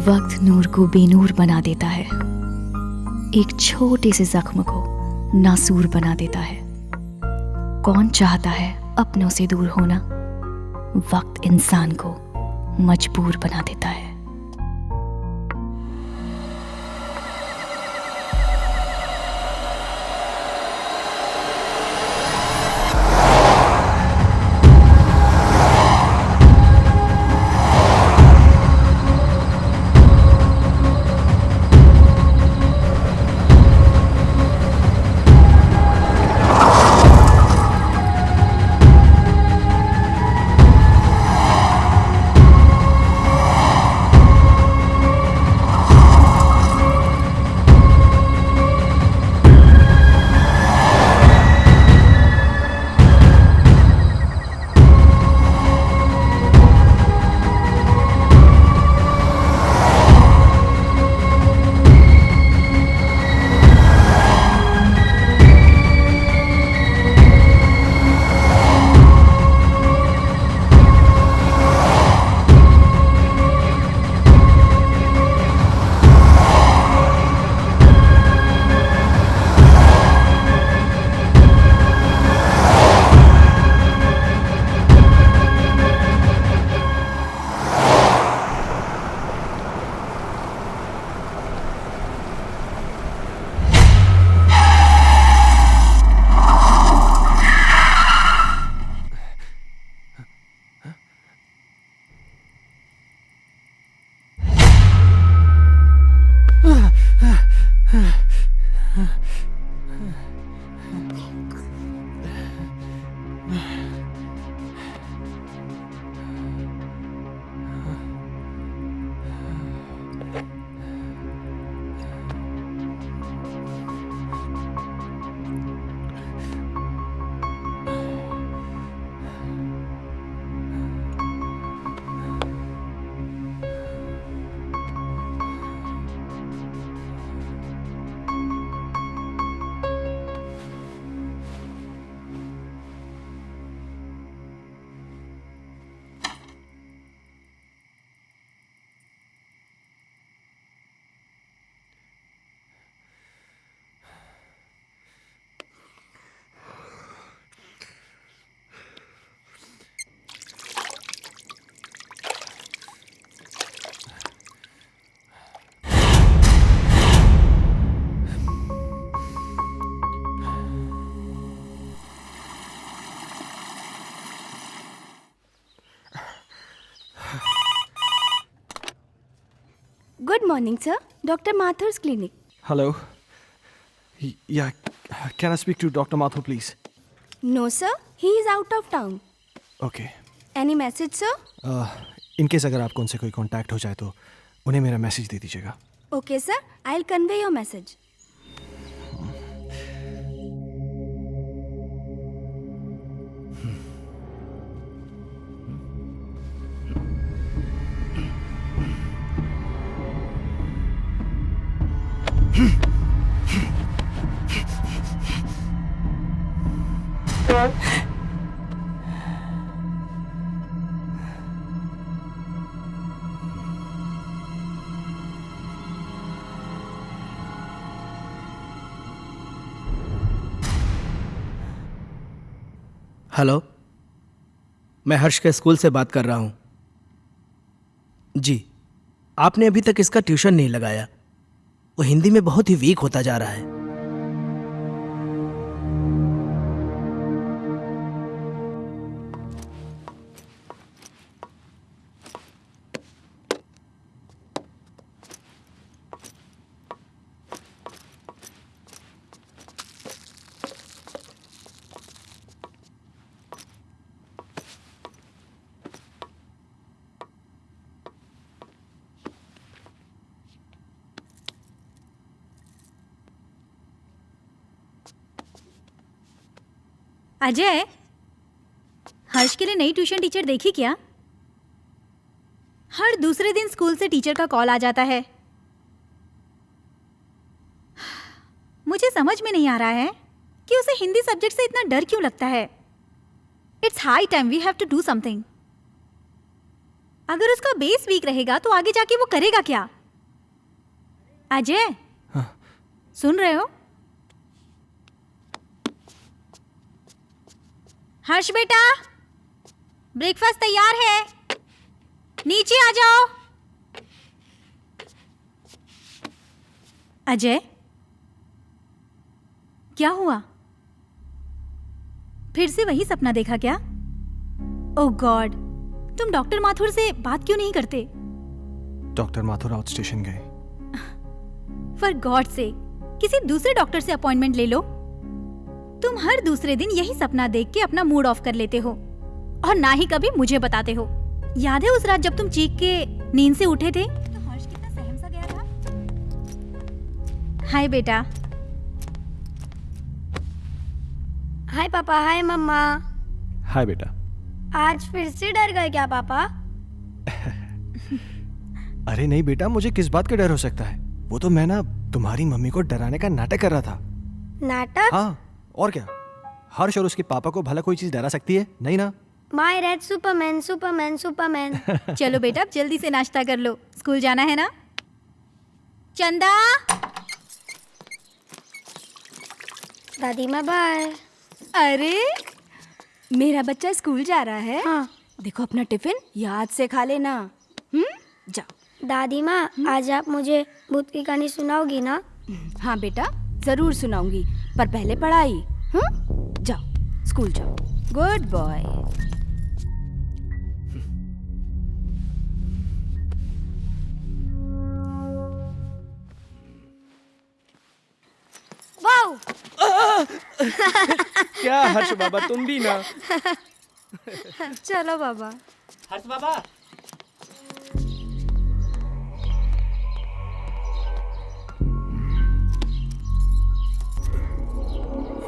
वक्त नूर को बेनूर बना देता है, एक छोटे से जख्म को नासूर बना देता है। कौन चाहता है अपनों से दूर होना? वक्त इंसान को मजबूर बना देता है। Good morning, sir. Dr. Mathur's clinic. Hello. Yeah, can I speak to Dr. Mathur, please? No, sir. He is out of town. Okay. Any message, sir? In case अगर आपको उनसे कोई कांटेक्ट हो जाए तो उन्हें मेरा मैसेज दे दीजिएगा. Okay, sir. I'll convey your message. Hello, मैं हर्ष के स्कूल से बात कर रहा हूँ। जी, आपने अभी तक इसका ट्यूशन नहीं लगाया। वो हिंदी में बहुत ही वीक होता जा रहा है। अजय, हर्ष के लिए नई ट्यूशन टीचर देखी क्या? हर दूसरे दिन स्कूल से टीचर का कॉल आ जाता है। मुझे समझ में नहीं आ रहा है कि उसे हिंदी सब्जेक्ट से इतना डर क्यों लगता है। It's high time we have to do something. अगर उसका बेस वीक रहेगा तो आगे जाके वो करेगा क्या? अजय, सुन रहे हो? हर्ष बेटा, ब्रेकफास्ट तैयार है, नीचे आ जाओ। अजय, क्या हुआ? फिर से वही सपना देखा क्या? ओह गॉड, तुम डॉक्टर माथुर से बात क्यों नहीं करते? डॉक्टर माथुर आउट स्टेशन गए। फॉर गॉड से किसी दूसरे डॉक्टर से अपॉइंटमेंट ले लो। तुम हर दूसरे दिन यही सपना देख के अपना मूड ऑफ कर लेते हो और ना ही कभी मुझे बताते हो। याद है उस रात जब तुम चीख के नींद से उठे थे तो हर्ष कितना सहम सा गया था? हाय बेटा। हाय पापा, हाय मम्मा। हाय बेटा। आज फिर से डर गए क्या पापा? अरे नहीं बेटा, मुझे किस बात का डर हो सकता है? वो तो मैं ना तुम्हारी मम्मी को डराने का नाटक कर रहा था। नाटक? हाँ, और क्या? हर्ष और उसके पापा को भला कोई चीज डरा सकती है? नहीं ना। My red Superman, Superman, Superman. चलो बेटा, अब जल्दी से नाश्ता कर लो, स्कूल जाना है ना। चंदा। दादी माँ बाय। अरे मेरा बच्चा स्कूल जा रहा है। हाँ। देखो अपना टिफिन याद से खा लेना। जाओ। दादी माँ, आज आप मुझे भूत की कहानी सुनाओगी ना? हाँ बेटा, जरूर सुनाऊंगी, पर पहले पढ़ाई। जाओ, स्कूल जाओ। Good boy. वाओ! क्या हर्ष बाबा, तुम भी ना? चलो बाबा। हर्ष बाबा।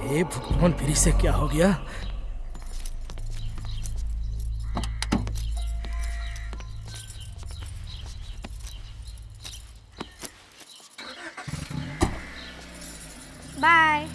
ये भगवान, फिर से क्या हो गया? बाय।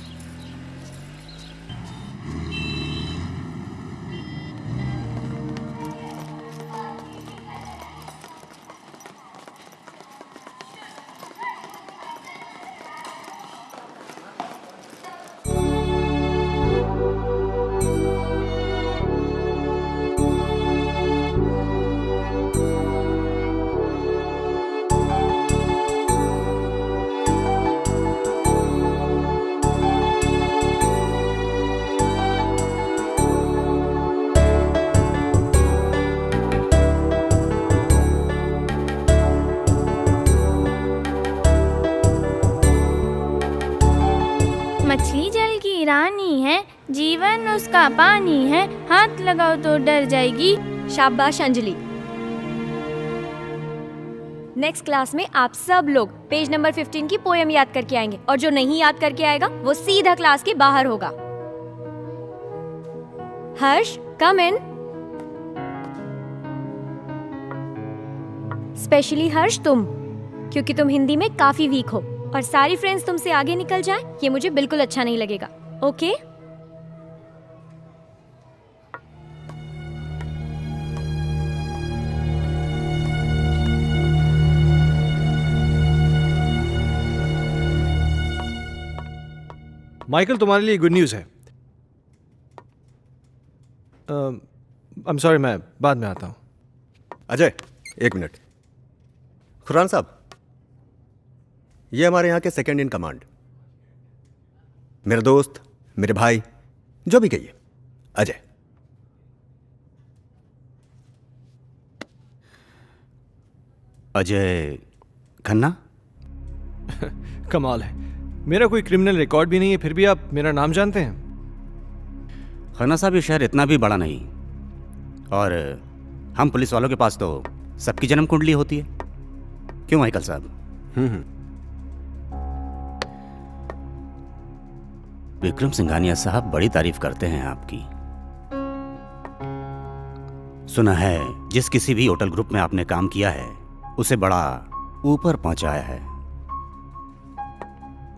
मछली जल की रानी है, जीवन उसका पानी है, हाथ लगाओ तो डर जाएगी। शाबाश अंजलि। नेक्स्ट क्लास में आप सब लोग पेज नंबर 15 की पोएम याद करके आएंगे और जो नहीं याद करके आएगा वो सीधा क्लास के बाहर होगा। हर्ष, कम इन। स्पेशली हर्ष तुम, क्योंकि तुम हिंदी में काफी वीक हो और सारी फ्रेंड्स तुमसे आगे निकल जाएं, ये मुझे बिल्कुल अच्छा नहीं लगेगा। ओके? माइकल, तुम्हारे लिए गुड न्यूज़ है। आई एम सॉरी, मैं बाद में आता हूँ। अजय, एक मिनट। खुरान साहब, ये हमारे यहाँ के सेकंड इन कमांड, मेरे दोस्त, मेरे भाई, जो भी कहिए, अजय। अजय खन्ना? कमाल है, मेरा कोई क्रिमिनल रिकॉर्ड भी नहीं है, फिर भी आप मेरा नाम जानते हैं। खन्ना साहब, ये शहर इतना भी बड़ा नहीं, और हम पुलिस वालों के पास तो सबकी जन्म कुंडली होती है। क्यों माइकल साहब? विक्रम सिंघानिया साहब बड़ी तारीफ करते हैं आपकी। सुना है जिस किसी भी होटल ग्रुप में आपने काम किया है उसे बड़ा ऊपर पहुंचाया है।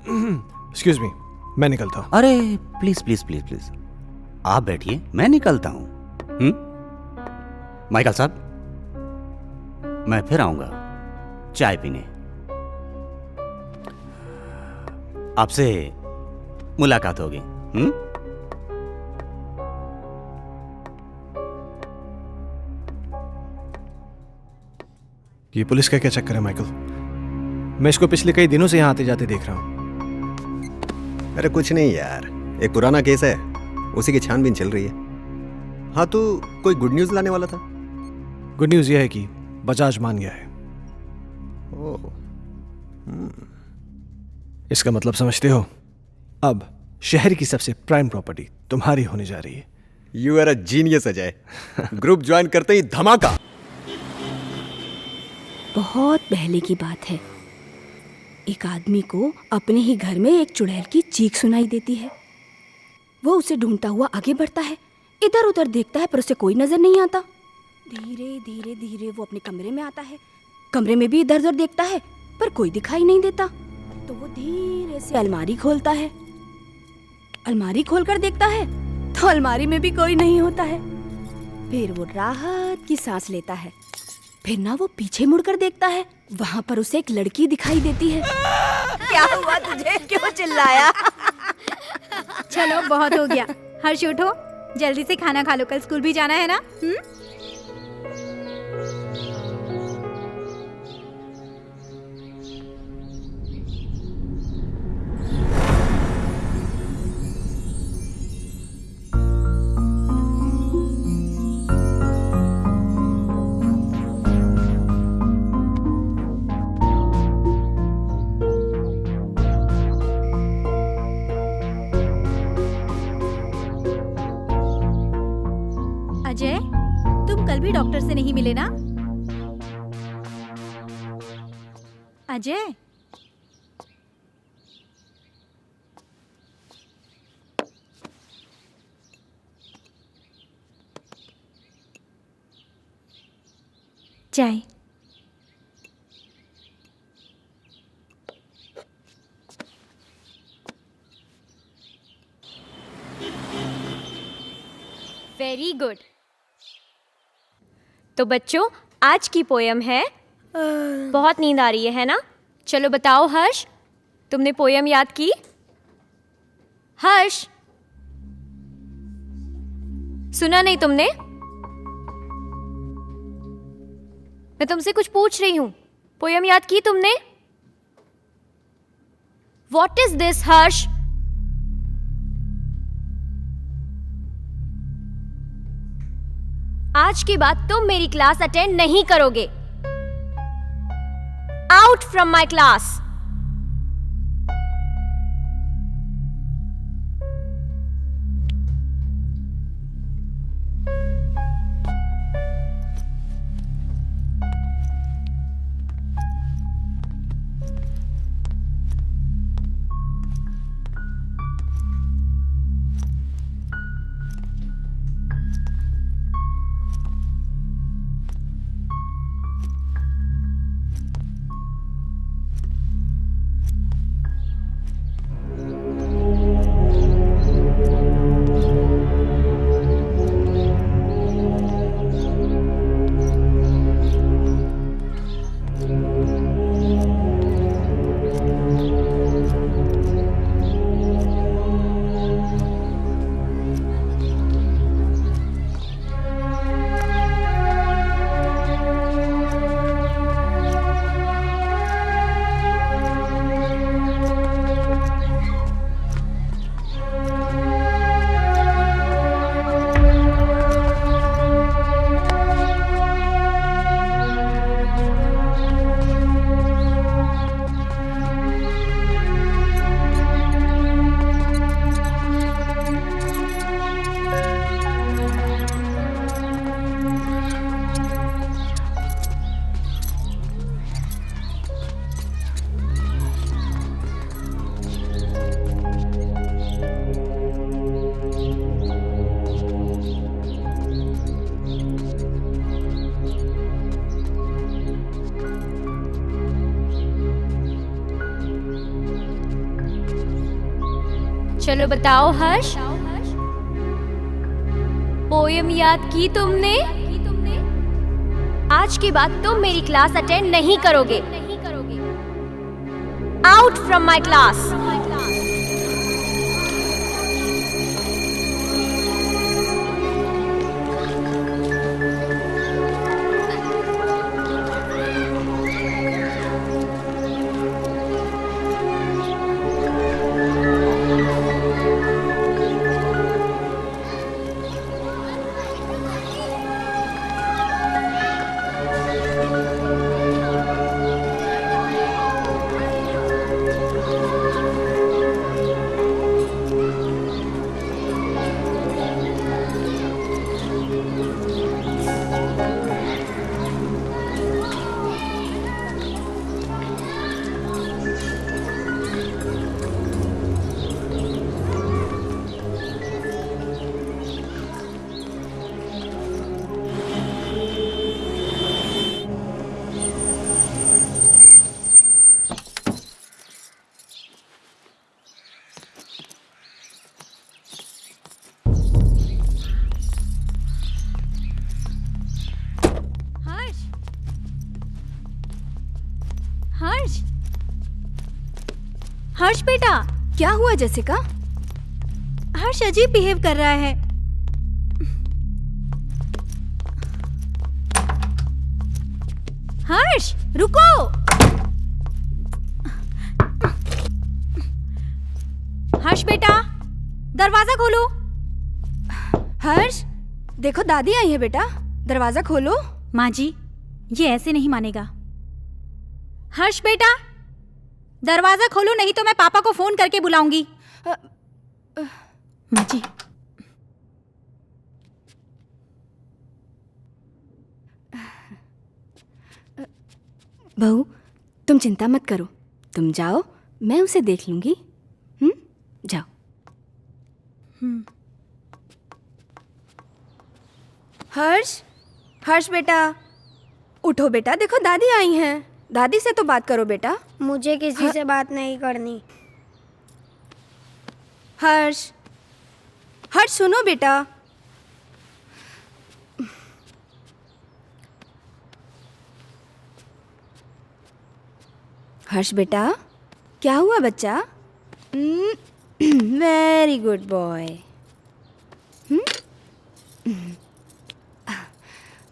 एक्सक्यूज मी, मैं निकलता हूँ। अरे प्लीज प्लीज प्लीज प्लीज, आप बैठिए, मैं निकलता हूं। माइकल साहब, मैं फिर आऊंगा चाय पीने। आपसे मुलाकात होगी। ये पुलिस का क्या चक्कर है माइकल? मैं इसको पिछले कई दिनों से यहाँ आते जाते देख रहा हूँ। अरे कुछ नहीं यार, एक पुराना केस है, उसी की छानबीन चल रही है। हाँ, तू कोई गुड न्यूज़ लाने वाला था? गुड न्यूज़ यह है कि बजाज मान गया है। ओह, इसका मतलब समझते हो? अब शहर की सबसे प्राइम प्रॉपर्टी तुम्हारी होने जा रही है। You are a genius Ajay. Group join करते ही धमाका। बहुत पहले की बात है, एक आदमी को अपने ही घर में एक चुड़ैल की चीख सुनाई देती है। वो उसे ढूंढता हुआ आगे बढ़ता है, इधर उधर देखता है पर उसे कोई नजर नहीं आता। धीरे धीरे धीरे वो अपने कमरे में आता है, कमरे में भी इधर उधर देखता है पर कोई दिखाई नहीं देता। तो वो धीरे से अलमारी खोलता है, अलमारी खोलकर देखता है तो अलमारी में भी कोई नहीं होता है। फिर वो राहत की सांस लेता है। फिर ना वो पीछे मुड़कर देखता है, वहां पर उसे एक लड़की दिखाई देती है। क्या हुआ तुझे, क्यों चिल्लाया? चलो बहुत हो गया, हर्ष उठो, जल्दी से खाना खा लो, कल स्कूल भी जाना है ना। अजय, तुम कल भी डॉक्टर से नहीं मिले ना? अजय, चाय। Very good. तो बच्चों, आज की पोयम है बहुत नींद आ रही है ना? चलो बताओ हर्ष, तुमने पोयम याद की? हर्ष, सुना नहीं तुमने? मैं तुमसे कुछ पूछ रही हूं, पोयम याद की तुमने? वॉट इज दिस हर्ष? आज के बाद तुम मेरी क्लास अटेंड नहीं करोगे। Out from my class. चलो बताओ हर्ष, पोयम याद की तुमने? आज के बाद तुम मेरी क्लास अटेंड नहीं करोगे। Out from my class. Harsh बेटा, क्या हुआ जैसिका? हर्ष अजीब बिहेव कर रहा है। हर्ष रुको। हर्ष बेटा, दरवाजा खोलो। हर्ष, देखो दादी आई है बेटा, दरवाजा खोलो। माँ जी, ये ऐसे नहीं मानेगा। हर्ष बेटा, दरवाजा खोलो, नहीं तो मैं पापा को फोन करके बुलाऊंगी। माँ जी, बहू, तुम चिंता मत करो, तुम जाओ, मैं उसे देख लूंगी। जाओ। हर्ष, हर्ष बेटा, उठो बेटा, देखो दादी आई हैं। दादी से तो बात करो बेटा। मुझे किसी से बात नहीं करनी। हर्ष, हर्ष सुनो बेटा। हर्ष बेटा, क्या हुआ बच्चा? Very good boy.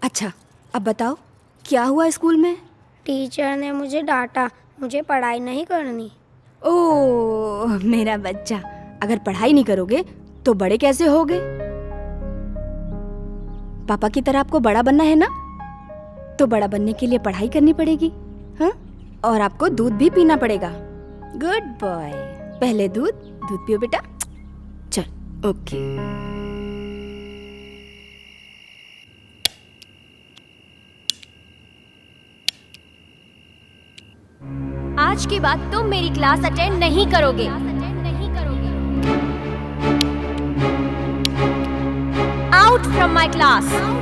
अच्छा, अब बताओ क्या हुआ स्कूल में? टीचर ने मुझे डांटा, मुझे पढ़ाई नहीं करनी। ओह मेरा बच्चा, अगर पढ़ाई नहीं करोगे तो बड़े कैसे होगे? पापा की तरह आपको बड़ा बनना है ना, तो बड़ा बनने के लिए पढ़ाई करनी पड़ेगी। हाँ, और आपको दूध भी पीना पड़ेगा। गुड बॉय, पहले दूध पियो बेटा। चल, ओके। आज के बाद तुम मेरी क्लास अटेंड नहीं करोगे। Out from my class.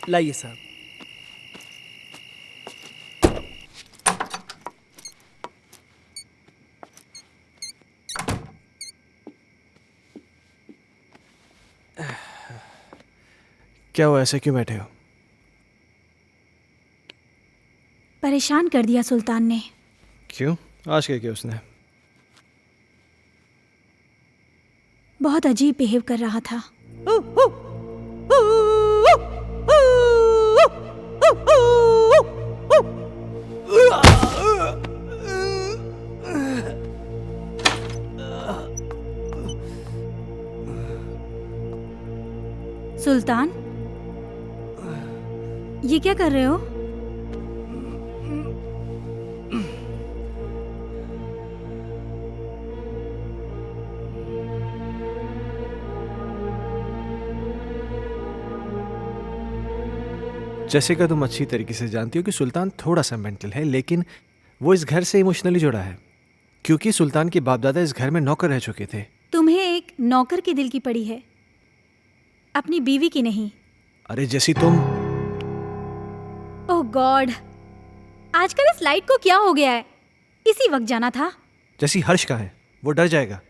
लाइए साहब। क्या हुआ, ऐसे क्यों बैठे हो? परेशान कर दिया सुल्तान ने। क्यों? आज क्या किया उसने? बहुत अजीब बिहेव कर रहा था। सुल्तान, ये क्या कर रहे हो? जैसिका, तुम अच्छी तरीके से जानती हो कि सुल्तान थोड़ा सा मेंटल है, लेकिन वो इस घर से इमोशनली जुड़ा है क्योंकि सुल्तान के बाप दादा इस घर में नौकर रह चुके थे। तुम्हें एक नौकर के दिल की पड़ी है, अपनी बीवी की नहीं। अरे जैसी तुम। ओह गॉड, आजकल इस लाइट को क्या हो गया है? इसी वक्त जाना था। जैसी हर्ष का है, वो डर जाएगा।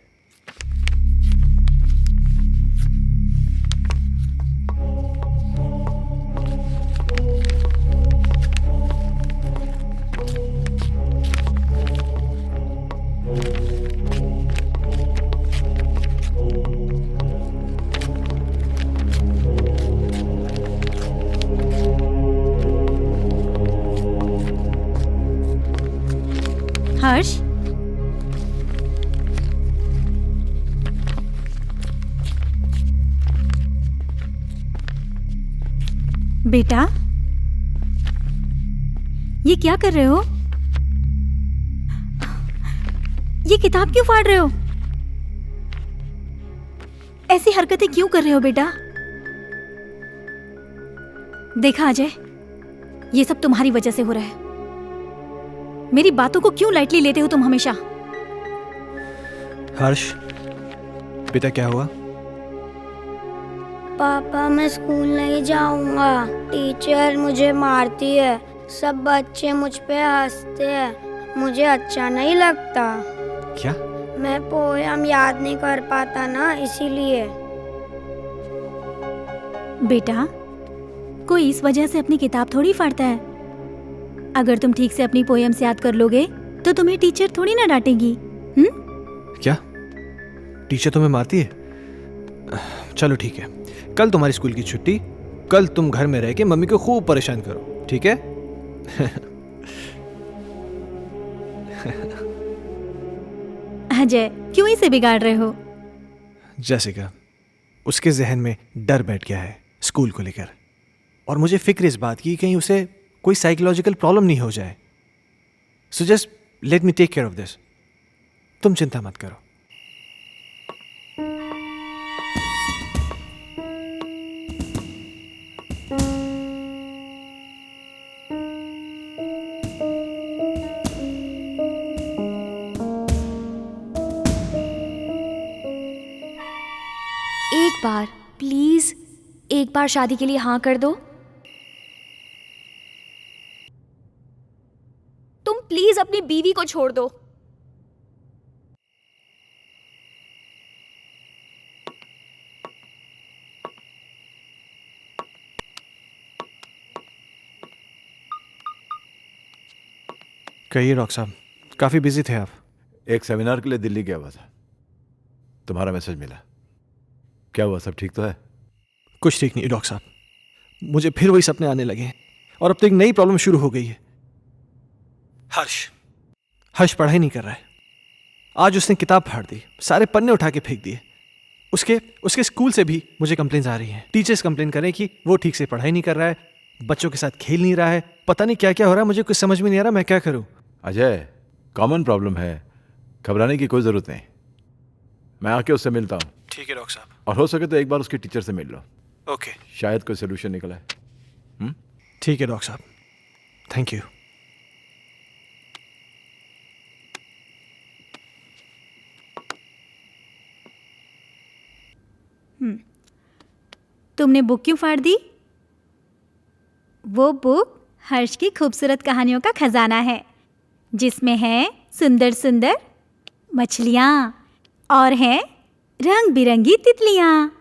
हर्ष, बेटा, ये क्या कर रहे हो? ये किताब क्यों फाड़ रहे हो? ऐसी हरकतें क्यों कर रहे हो बेटा? देखा अजय, ये सब तुम्हारी वजह से हो रहा है। मेरी बातों को क्यों लाइटली लेते हो तुम हमेशा? हर्ष, बेटा क्या हुआ? पापा मैं स्कूल नहीं जाऊंगा, टीचर मुझे मारती है, सब बच्चे मुझ पे हंसते हैं, मुझे अच्छा नहीं लगता। क्या? मैं पोयम याद नहीं कर पाता ना, इसीलिए। बेटा, कोई इस वजह से अपनी किताब थोड़ी फाड़ता है। अगर तुम ठीक से अपनी पोएम्स याद कर लोगे तो तुम्हें टीचर थोड़ी ना डांटेगी। क्या टीचर तुम्हें मारती है? चलो ठीक है, कल तुम्हारी स्कूल की छुट्टी, कल तुम घर में रह के मम्मी को खूब परेशान करो, ठीक है? अजय, क्यों इसे बिगाड़ रहे हो? जैसिका, उसके जहन में डर बैठ गया है स्कूल को लेकर, और मुझे फिक्र इस बात की कहीं उसे कोई साइकोलॉजिकल प्रॉब्लम नहीं हो जाए। So just let me take care of this. तुम चिंता मत करो। एक बार प्लीज, एक बार शादी के लिए हाँ कर दो। तुम प्लीज अपनी बीवी को छोड़ दो। कहिए डॉक्टर साहब, काफी बिजी थे आप। एक सेमिनार के लिए दिल्ली गया हुआ था, तुम्हारा मैसेज मिला। क्या हुआ, सब ठीक तो है? कुछ ठीक नहीं डॉक्टर साहब, मुझे फिर वही सपने आने लगे हैं और अब तो एक नई प्रॉब्लम शुरू हो गई है। हर्ष पढ़ाई नहीं कर रहा है। आज उसने किताब फाड़ दी, सारे पन्ने उठा के फेंक दिए। उसके स्कूल से भी मुझे कंप्लेंट्स आ रही हैं। टीचर्स कंप्लेन कर रहे हैं कि वो ठीक से पढ़ाई नहीं कर रहा है, बच्चों के साथ खेल नहीं रहा है, पता नहीं क्या क्या हो रहा है। मुझे कुछ समझ में नहीं आ रहा, मैं क्या करूं? अजय, कॉमन प्रॉब्लम है, घबराने की कोई ज़रूरत नहीं। मैं आके उससे मिलता हूँ। ठीक है डॉक्टर साहब। और हो सके तो एक बार उसके टीचर से मिल लो। ओके, शायद कोई सोल्यूशन निकला है। ठीक है डॉक्टर साहब, थैंक यू। तुमने बुक क्यों फाड़ दी? वो बुक हर्ष की खूबसूरत कहानियों का खजाना है, जिसमें है सुंदर सुंदर मछलियाँ और हैं रंग बिरंगी तितलियाँ,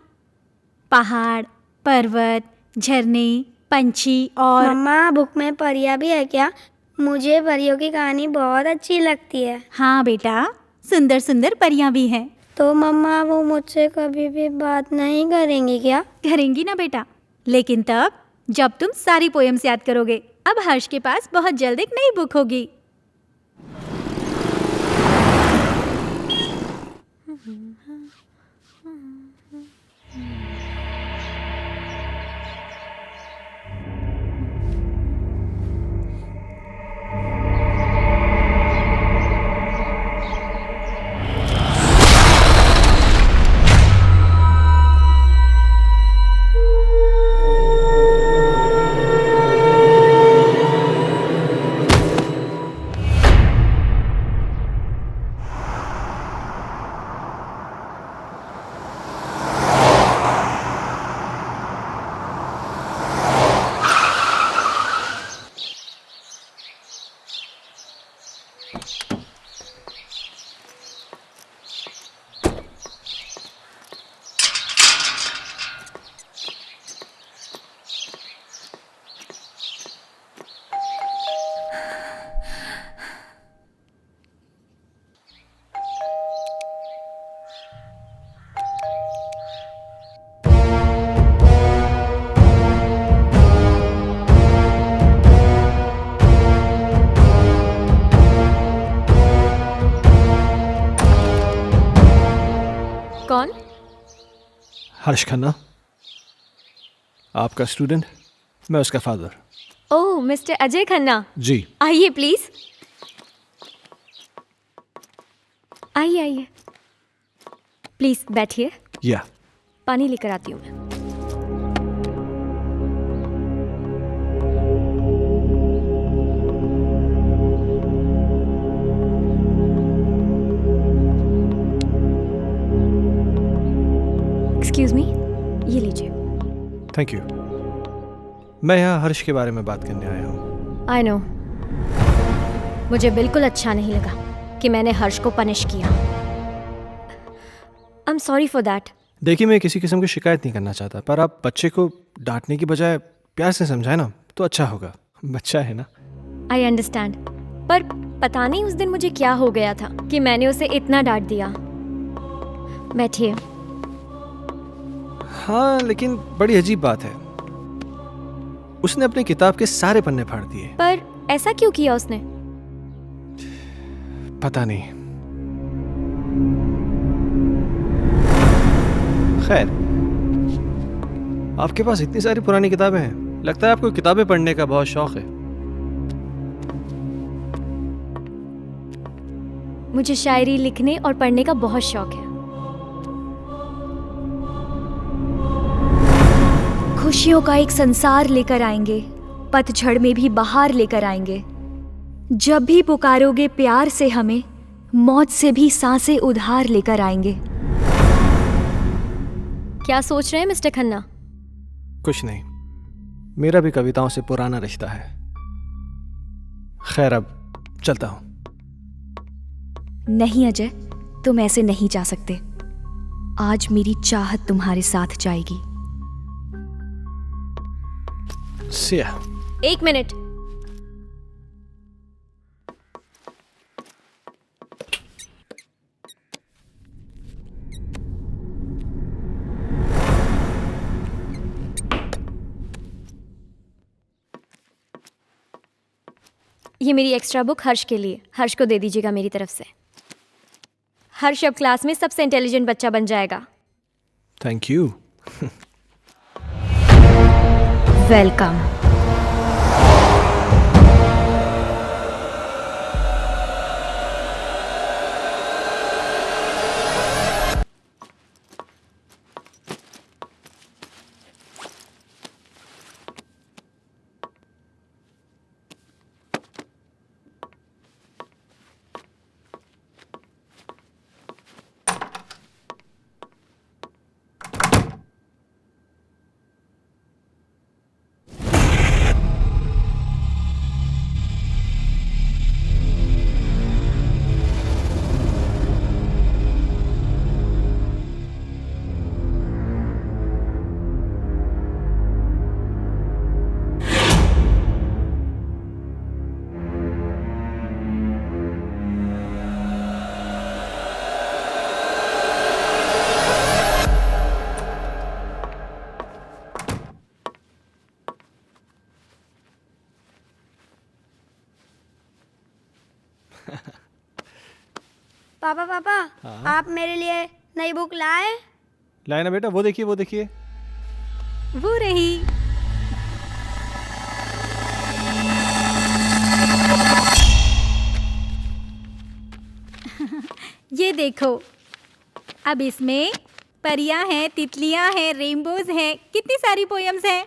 पहाड़, पर्वत, झरने, पंछी और मम्मा, बुक में परियां भी है क्या? मुझे परियों की कहानी बहुत अच्छी लगती है। हाँ बेटा, सुंदर सुंदर परियां भी हैं। तो मम्मा, वो मुझसे कभी भी बात नहीं करेंगी क्या? करेंगी ना बेटा, लेकिन तब जब तुम सारी पोएम्स याद करोगे। अब हर्ष के पास बहुत जल्द एक नई बुक होगी। कौन? हर्ष खन्ना, आपका स्टूडेंट, मैं उसका फादर। ओह, मिस्टर अजय खन्ना, जी। आइए प्लीज। आइए आइए, प्लीज बैठिए, या पानी लेकर आती हूँ मैं। एक्सक्यूज मी, ये लीजिए। Thank you. मैं यहाँ हर्ष के बारे में बात करने आया हूँ। आई नो, मुझे बिल्कुल अच्छा नहीं लगा कि मैंने हर्ष को पनिश किया। I am sorry for that. देखिए, मैं किसी किस्म की शिकायत नहीं करना चाहता, पर आप बच्चे को डांटने की बजाय प्यार से समझाए ना तो अच्छा होगा। बच्चा है ना। आई अंडरस्टैंड, पर पता नहीं उस दिन मुझे क्या हो गया था कि मैंने उसे इतना डांट दिया। बैठिए। हाँ, लेकिन बड़ी अजीब बात है, उसने अपनी किताब के सारे पन्ने फाड़ दिए। पर ऐसा क्यों किया उसने? पता नहीं। खैर, आपके पास इतनी सारी पुरानी किताबें हैं, लगता है आपको किताबें पढ़ने का बहुत शौक है। मुझे शायरी लिखने और पढ़ने का बहुत शौक है। खुशियों का एक संसार लेकर आएंगे, पतझड़ में भी बहार लेकर आएंगे। जब भी पुकारोगे प्यार से हमें, मौत से भी सांसें उधार लेकर आएंगे। क्या सोच रहे हैं मिस्टर खन्ना? कुछ नहीं, मेरा भी कविताओं से पुराना रिश्ता है। खैर, अब चलता हूं। नहीं अजय, तुम ऐसे नहीं जा सकते। आज मेरी चाहत तुम्हारे साथ जाएगी। See ya. एक मिनट। ये मेरी एक्स्ट्रा बुक हर्ष के लिए। हर्ष को दे दीजिएगा मेरी तरफ से। हर्ष अब क्लास में सबसे इंटेलिजेंट बच्चा बन जाएगा। Thank you. वेलकम। पापा पापा, आप मेरे लिए नई बुक लाए? लाए ना बेटा, वो देखिए वो देखिए। वो रही। ये देखो, अब इसमें परियां हैं, तितलियां हैं, रेनबोज हैं, कितनी सारी पोएम्स हैं।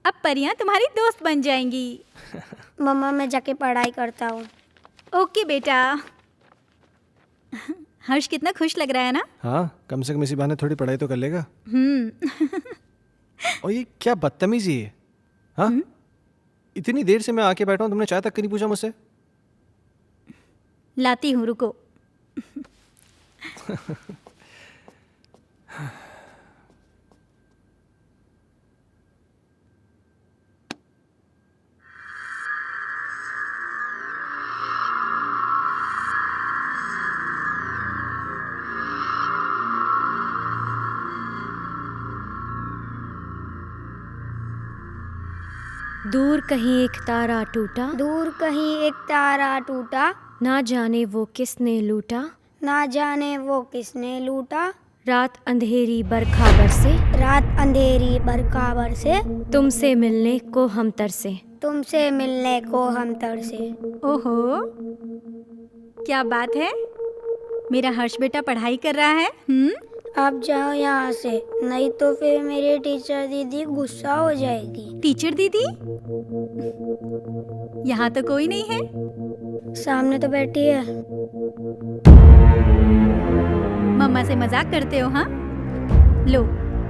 अब परियां तुम्हारी दोस्त बन जाएंगी। मम्मा, मैं जाके पढ़ाई करता हूँ। ओके बेटा। हर्ष कितना खुश लग रहा है ना? हाँ, कम से कम इसी बहाने थोड़ी पढ़ाई तो कर लेगा। और ये क्या बदतमीजी है? हाँ, इतनी देर से मैं आके बैठा हूँ, तुमने चाय तक नहीं पूछा मुझसे। लाती हूँ, रुको। दूर कहीं एक तारा टूटा, दूर कहीं एक तारा टूटा, ना जाने वो किसने लूटा, ना जाने वो किसने लूटा। रात अंधेरी बरखा बरसे, रात अंधेरी बरखा बरसे, तुमसे मिलने को हम तरसे, तुमसे मिलने को हम तरसे। ओहो, क्या बात है। मेरा हर्ष बेटा पढ़ाई कर रहा है। आप जाओ यहाँ से, नहीं तो फिर मेरी टीचर दीदी गुस्सा हो जाएगी। टीचर दीदी? यहाँ तो कोई नहीं है। सामने तो बैठी है। मम्मा से मजाक करते हो? हाँ, लो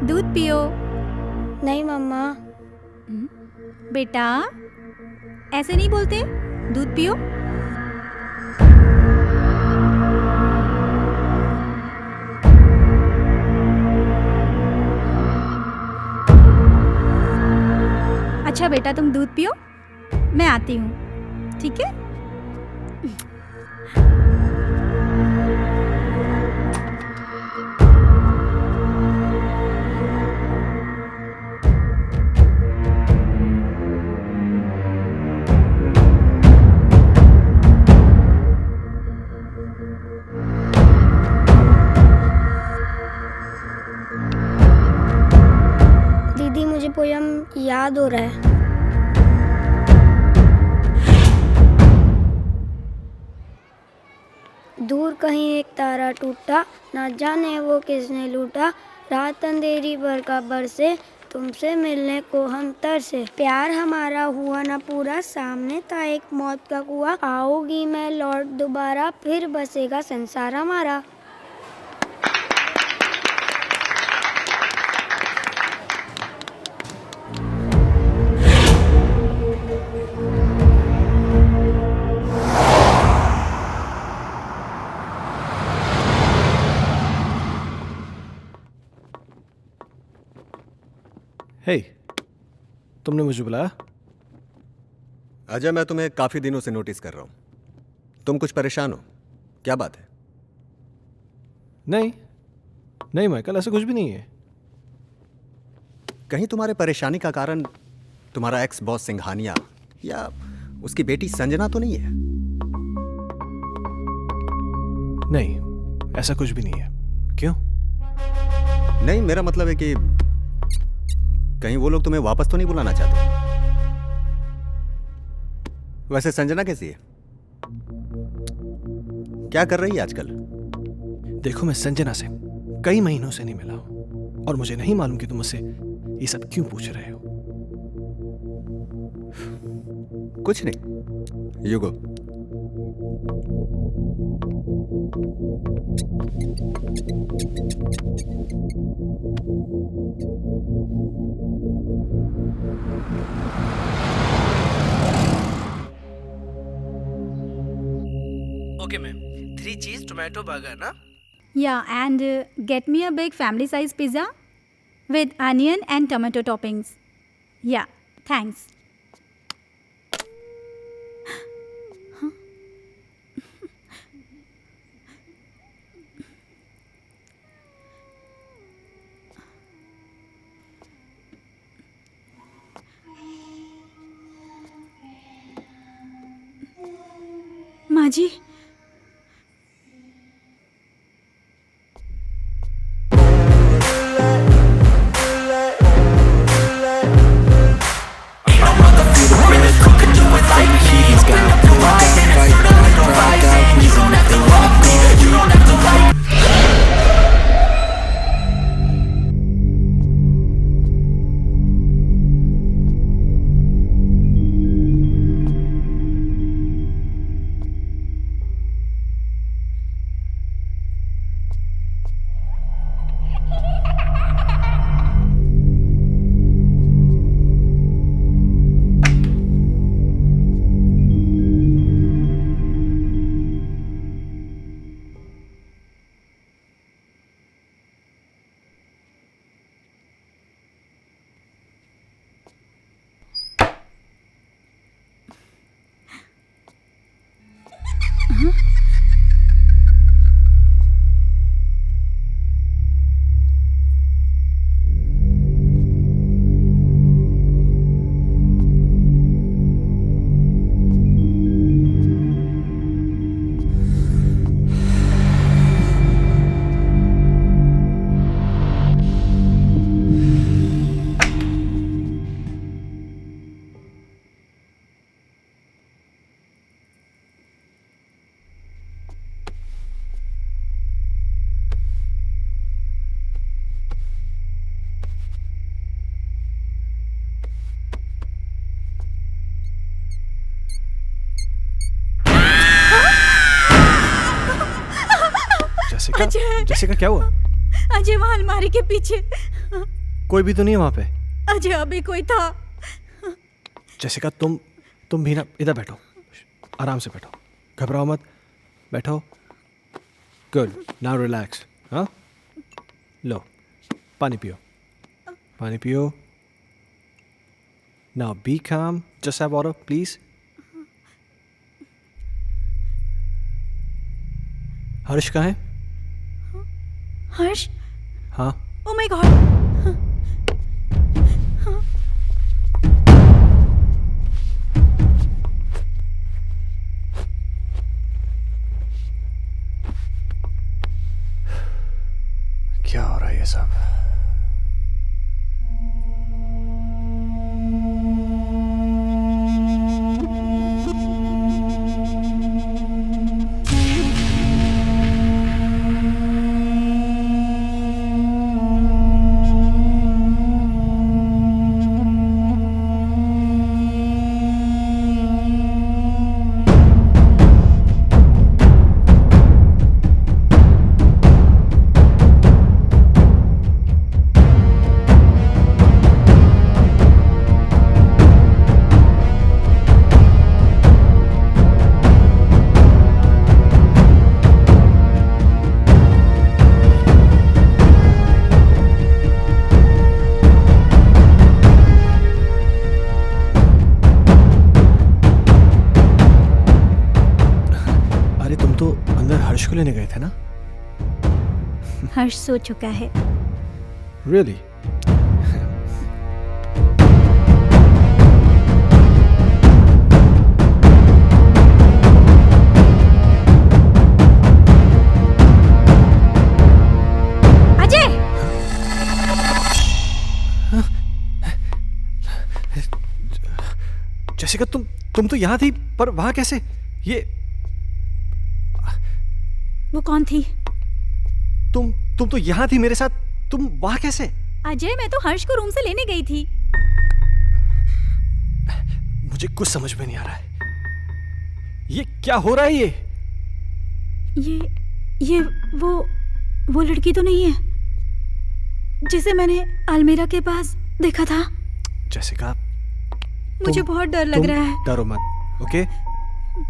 दूध पियो। नहीं मम्मा। बेटा ऐसे नहीं बोलते, दूध पियो। अच्छा बेटा तुम दूध पियो, मैं आती हूँ, ठीक है? दीदी मुझे पोयम याद हो रहा है। दूर कहीं एक तारा टूटा, ना जाने वो किसने लूटा। रात अंधेरी बरखा बरसे, तुमसे मिलने को हम तरसे। प्यार हमारा हुआ ना पूरा, सामने था एक मौत का कुआं। आओगी मैं लौट दोबारा, फिर बसेगा संसार हमारा। हे, तुमने मुझे बुलाया? अजय, मैं तुम्हें काफी दिनों से नोटिस कर रहा हूं। तुम कुछ परेशान हो, क्या बात है? नहीं माइकल, ऐसा कुछ भी नहीं है। कहीं तुम्हारे परेशानी का कारण तुम्हारा एक्स बॉस सिंघानिया या उसकी बेटी संजना तो नहीं है? नहीं, ऐसा कुछ भी नहीं है। क्यों? नहीं, मेरा मतलब है कि कहीं वो लोग तुम्हें वापस तो नहीं बुलाना चाहते? वैसे संजना कैसी है? क्या कर रही है आजकल? देखो, मैं संजना से कई महीनों से नहीं मिला हूं और मुझे नहीं मालूम कि तुम मुझसे ये सब क्यों पूछ रहे हो। कुछ नहीं, यू गो। ओके मैम, 3 चीज टोमेटो बर्गर ना? Yeah, and get me a big family size pizza with onion and tomato toppings. Yeah, thanks. माँ जी, जैसिका, क्या हुआ? अजय वहाँ अलमारी के पीछे कोई भी तो नहीं है वहां पे। अजय अभी कोई था। जैसिका तुम भी ना इधर बैठो, आराम से बैठो, घबराओ मत, बैठो। Good, now relax. हाँ, लो पानी पियो, पानी पियो। नाउ बी काम, जस्ट हैव वाटर प्लीज। हर्ष कहाँ है? हर्ष? हाँ, ओ माय गॉड। क्या हो रहा है ये सब? हर्ष को लेने गए थे ना? हर्ष सो चुका है। Really? अजय! जैसिका तुम तो यहाँ थी, पर वहां कैसे? ये वो कौन थी? तुम तो यहाँ थी मेरे साथ, तुम वहां कैसे? अजय, मैं तो हर्ष को रूम से लेने गई थी। मुझे कुछ समझ में नहीं आ रहा है। ये क्या हो रहा है? ये वो लड़की तो नहीं है जिसे मैंने अलमीरा के पास देखा था? जैसिका, मुझे बहुत डर लग रहा है। डरो मत, ओके?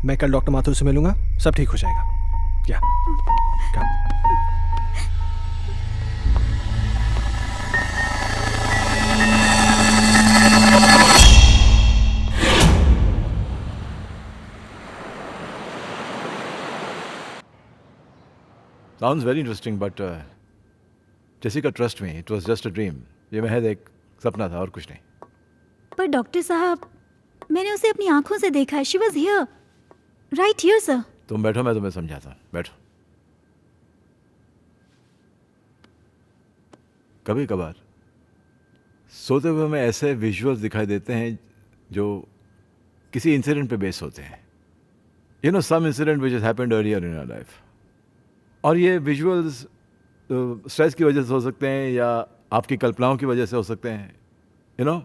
मैं कल डॉक्टर माथुर से मिलूंगा, सब ठीक हो जाएगा। या कम। Sounds very interesting, but Jessica, trust me, it was just a dream. ये महज एक सपना था और कुछ नहीं। पर डॉक्टर साहब, मैंने उसे अपनी आंखों से देखा है। She was here, right here, sir. तुम बैठो, मैं तुम्हें समझाता हूँ। बैठो। कभी कभार सोते हुए हमें ऐसे विजुअल्स दिखाई देते हैं जो किसी इंसिडेंट पे बेस होते हैं। You know, some incident which has happened earlier in our life. और ये विजुअल्स स्ट्रेस की वजह से हो सकते हैं या आपकी कल्पनाओं की वजह से हो सकते हैं। You no,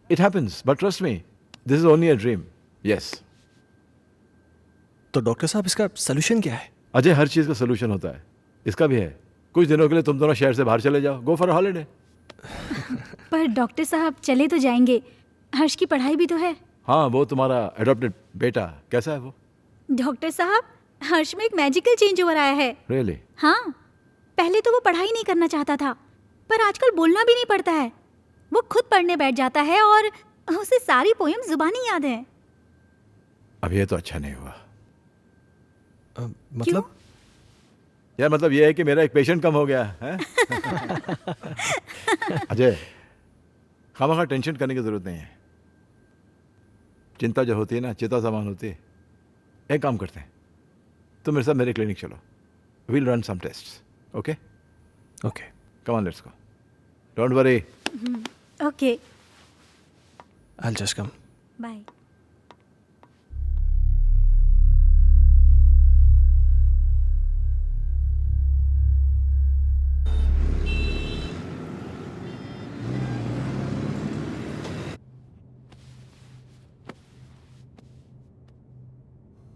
it happens, but trust me, this is only a dream. Yes. तो डॉक्टर साहब, इसका सोल्यूशन क्या है? अजय, हर चीज़ का सोल्यूशन होता है, इसका भी है। कुछ दिनों के लिए तुम दोनों शहर से बाहर चले जाओ, गो फॉर हॉलीडे। पर डॉक्टर साहब, चले तो जाएंगे, हर्ष की पढ़ाई भी तो है। हाँ, वो तुम्हारा एडॉप्टेड बेटा कैसा है वो? डॉक्टर साहब, हर्ष में एक मैजिकल चेंज ओवर आया है। रियली? हाँ, पहले तो वो पढ़ाई नहीं करना चाहता था, पर आजकल बोलना भी नहीं पड़ता है। वो खुद पढ़ने बैठ जाता है और उसे सारी पोएम जुबानी याद है। अब ये तो अच्छा नहीं हुआ। मतलब? यार, मतलब ये है कि मेरा एक पेशेंट कम हो गया है। अजय, खामखा टेंशन करने की जरूरत नहीं है। चिंता जो होती है ना, चिता समान होती है। एक काम करते हैं, तुम मेरे साथ मेरे क्लिनिक चलो, we'll run some tests, okay? Okay, come on, let's go, don't worry. Okay, I'll just come. Bye.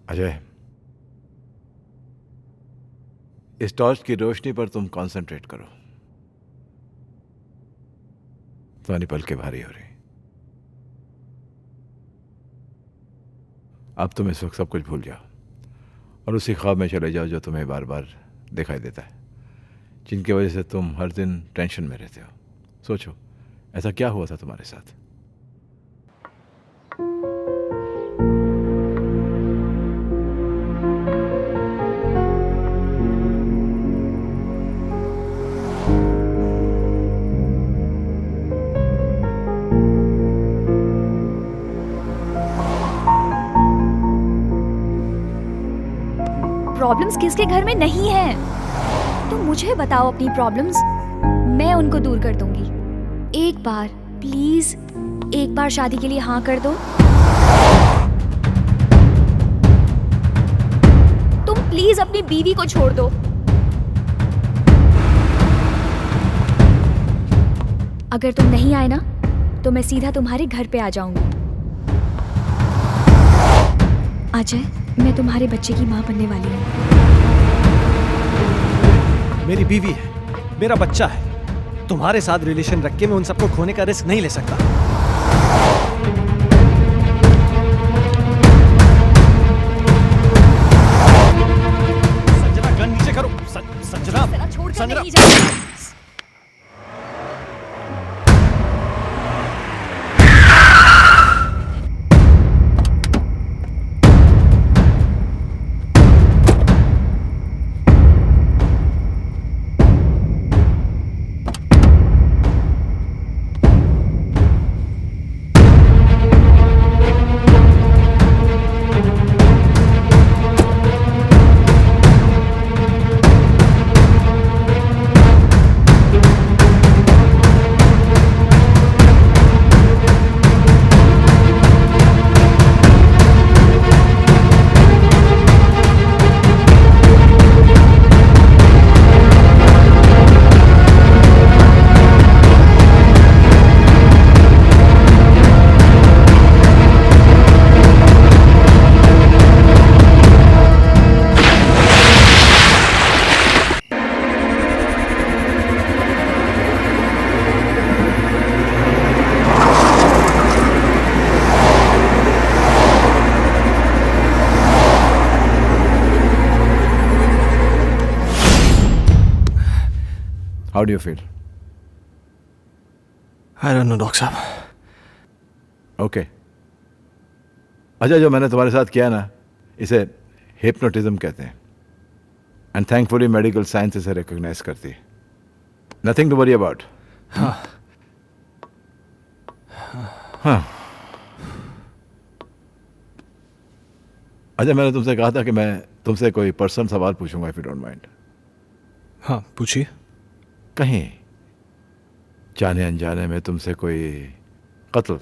Ajay, इस टॉर्च की रोशनी पर तुम कंसंट्रेट करो। तुम्हारी पलकें भारी हो रही। अब तुम इस वक्त सब कुछ भूल जाओ और उसी ख्वाब में चले जाओ जो तुम्हें बार बार दिखाई देता है, जिनकी वजह से तुम हर दिन टेंशन में रहते हो। सोचो, ऐसा क्या हुआ था तुम्हारे साथ? प्रॉब्लम्स किसके घर में नहीं है? तुम मुझे बताओ अपनी प्रॉब्लम्स, मैं उनको दूर कर दूंगी। एक बार प्लीज, एक बार शादी के लिए हाँ कर दो। तुम प्लीज अपनी बीवी को छोड़ दो। अगर तुम नहीं आए ना तो मैं सीधा तुम्हारे घर पे आ जाऊंगी। अजय, मैं तुम्हारे बच्चे की माँ बनने वाली हूँ। मेरी बीवी है, मेरा बच्चा है। तुम्हारे साथ रिलेशन रख के मैं उन सबको खोने का रिस्क नहीं ले सकता। संजना, गन नीचे करो। संजना, छोड़ के संजना। नहीं जाऊंगी। How do you feel? I don't know, doctor साहब। ओके। अच्छा, जो मैंने तुम्हारे साथ किया ना, इसे हिप्नोटिज्म कहते हैं। एंड थैंकफुली मेडिकल साइंस इसे रिकॉग्नाइज करती है। Nothing to worry about. हाँ। अच्छा, मैंने तुमसे कहा था कि मैं तुमसे कोई पर्सनल सवाल पूछूंगा, इफ यू डोंट माइंड। हाँ, पूछिए। कहीं जाने अनजाने में तुमसे कोई कत्ल,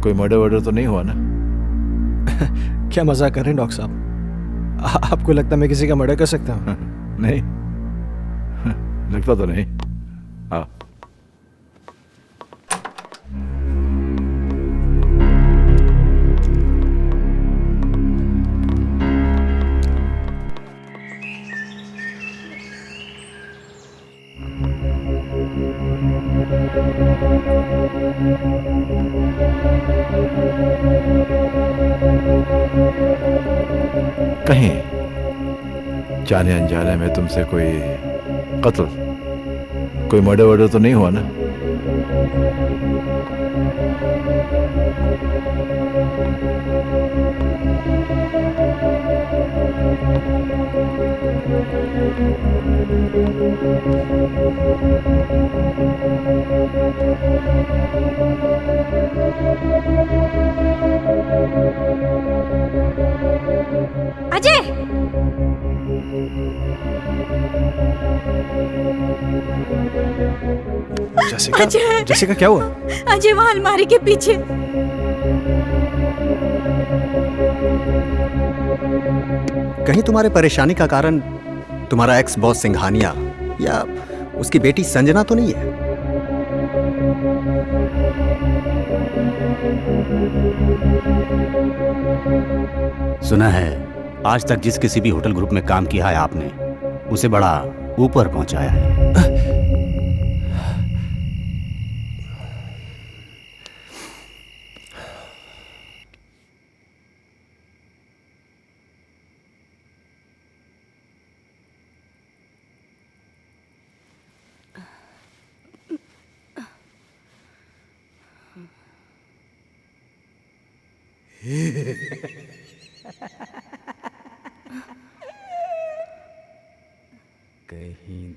कोई मर्डर तो नहीं हुआ ना? क्या मजाक कर रहे हैं डॉक्टर साहब? आपको लगता है मैं किसी का मर्डर कर सकता हूँ? नहीं, लगता तो नहीं। हाँ। कहीं जाने अनजाने में तुमसे कोई कत्ल, कोई मर्डर तो नहीं हुआ ना? अजय, जैसिका, अजय! जैसिका क्या हुआ? अजय वहां अलमारी के पीछे। कहीं तुम्हारे परेशानी का कारण तुम्हारा एक्स बॉस सिंघानिया या उसकी बेटी संजना तो नहीं है? सुना है आज तक जिस किसी भी होटल ग्रुप में काम किया है आपने, उसे बड़ा ऊपर पहुंचाया है। कहीं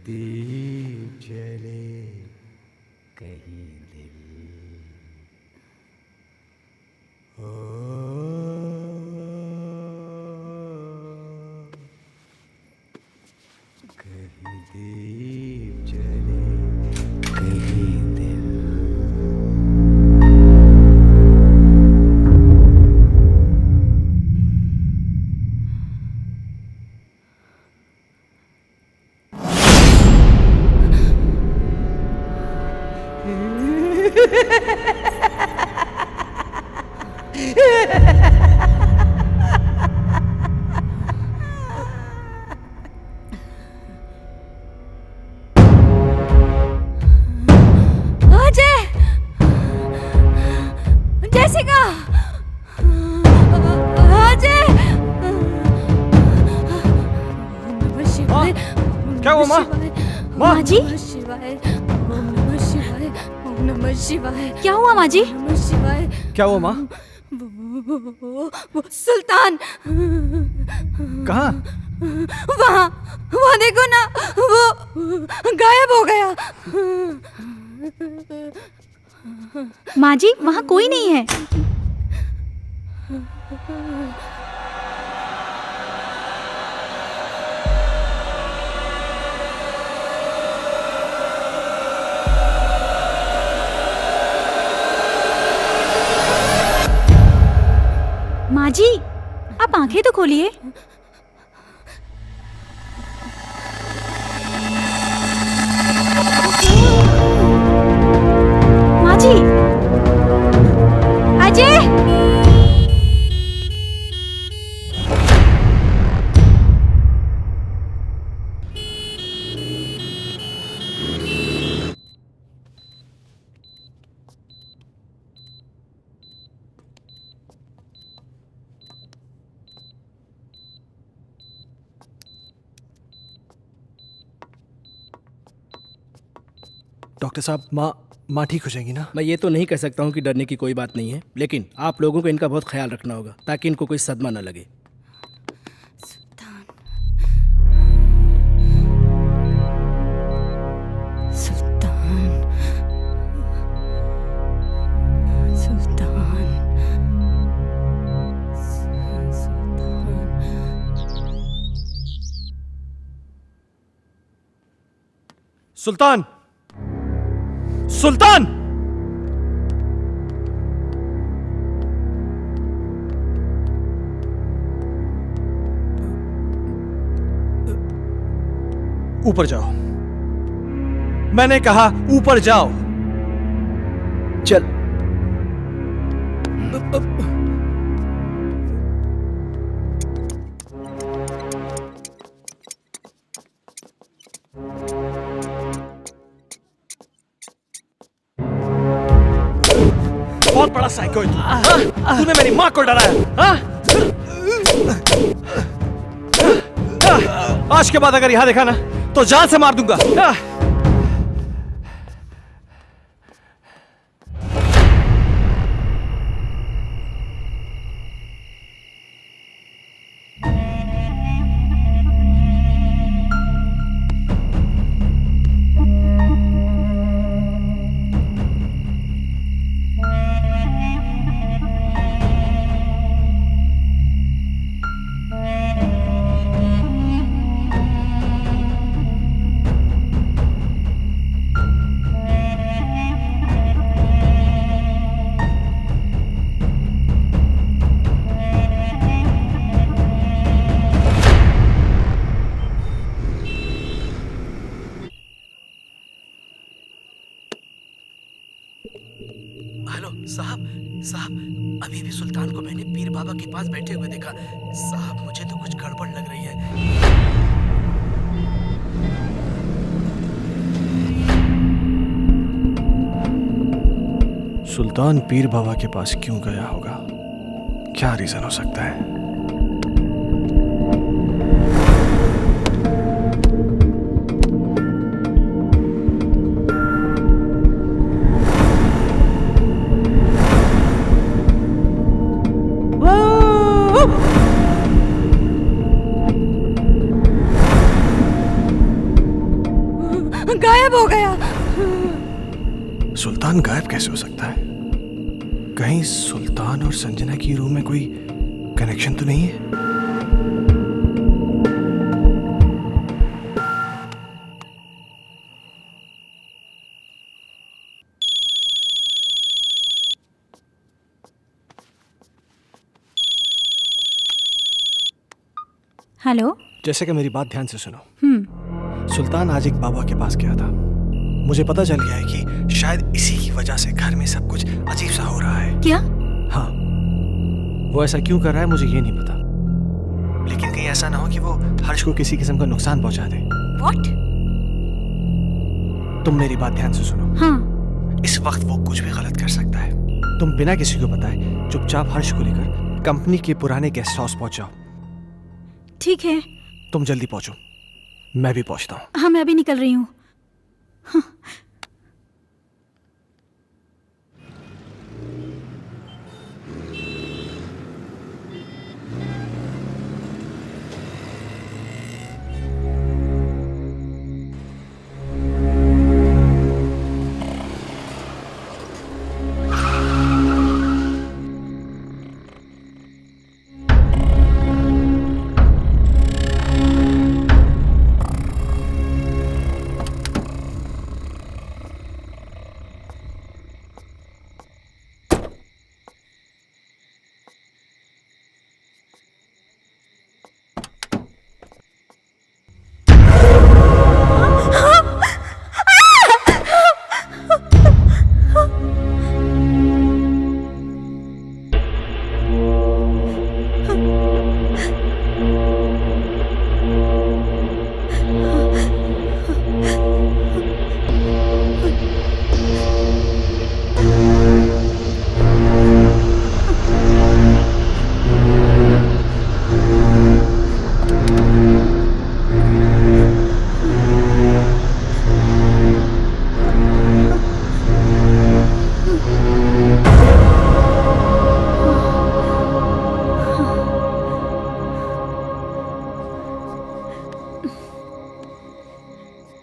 दीप जले कहीं दिल कहीं दीप जले कहीं दिल अजय, जैसिका, अजय। नमः शिवाय। क्या हुआ, माँ? माँ जी। शिवाय। ओम नमः शिवाय। ओम नमः शिवाय। क्या हुआ माँ जी? नमः शिवाय। क्या हुआ माँ? वो सुल्तान कहाँ? वहाँ वहाँ देखो ना, वो गायब हो गया। माँ जी वहाँ कोई नहीं है। माँ जी आप आंखें तो खोलिए। माँ जी। अजय। डॉक्टर साहब, माँ ठीक हो जाएंगी ना? मैं ये तो नहीं कह सकता हूँ कि डरने की कोई बात नहीं है, लेकिन आप लोगों को इनका बहुत ख्याल रखना होगा ताकि इनको कोई सदमा न लगे। सुल्तान, सुल्तान! ऊपर जाओ। मैंने कहा ऊपर जाओ। चल। बहुत बड़ा साइको है तू। तूने मेरी माँ को डराया, हाँ? आज के बाद अगर यहां देखा ना तो जान से मार दूंगा। हेलो साहब, अभी भी सुल्तान को मैंने पीर बाबा के पास बैठे हुए देखा। साहब मुझे तो कुछ गड़बड़ लग रही है। सुल्तान पीर बाबा के पास क्यों गया होगा? क्या रीजन हो सकता है? गायब हो गया। सुल्तान गायब कैसे हो सकता है? कहीं सुल्तान और संजना की रूम में कोई कनेक्शन तो नहीं है? हेलो। जैसे कि मेरी बात ध्यान से सुनो। सुल्तान आज एक बाबा के पास गया था। मुझे पता चल गया है कि शायद इसी की वजह से घर में सब कुछ अजीब सा हो रहा है। क्या? हाँ, वो ऐसा क्यों कर रहा है मुझे ये नहीं पता, लेकिन कहीं ऐसा ना हो कि वो हर्ष को किसी किस्म का नुकसान पहुंचा दे। What? तुम मेरी बात ध्यान से सुनो। हाँ। इस वक्त वो कुछ भी गलत कर सकता है। तुम बिना किसी को बताए चुपचाप हर्ष को लेकर कंपनी के पुराने गेस्ट हाउस पहुंच जाओ। ठीक है। तुम जल्दी पहुंचो, मैं भी पहुंचता हूँ। हाँ, मैं अभी निकल रही हूँ।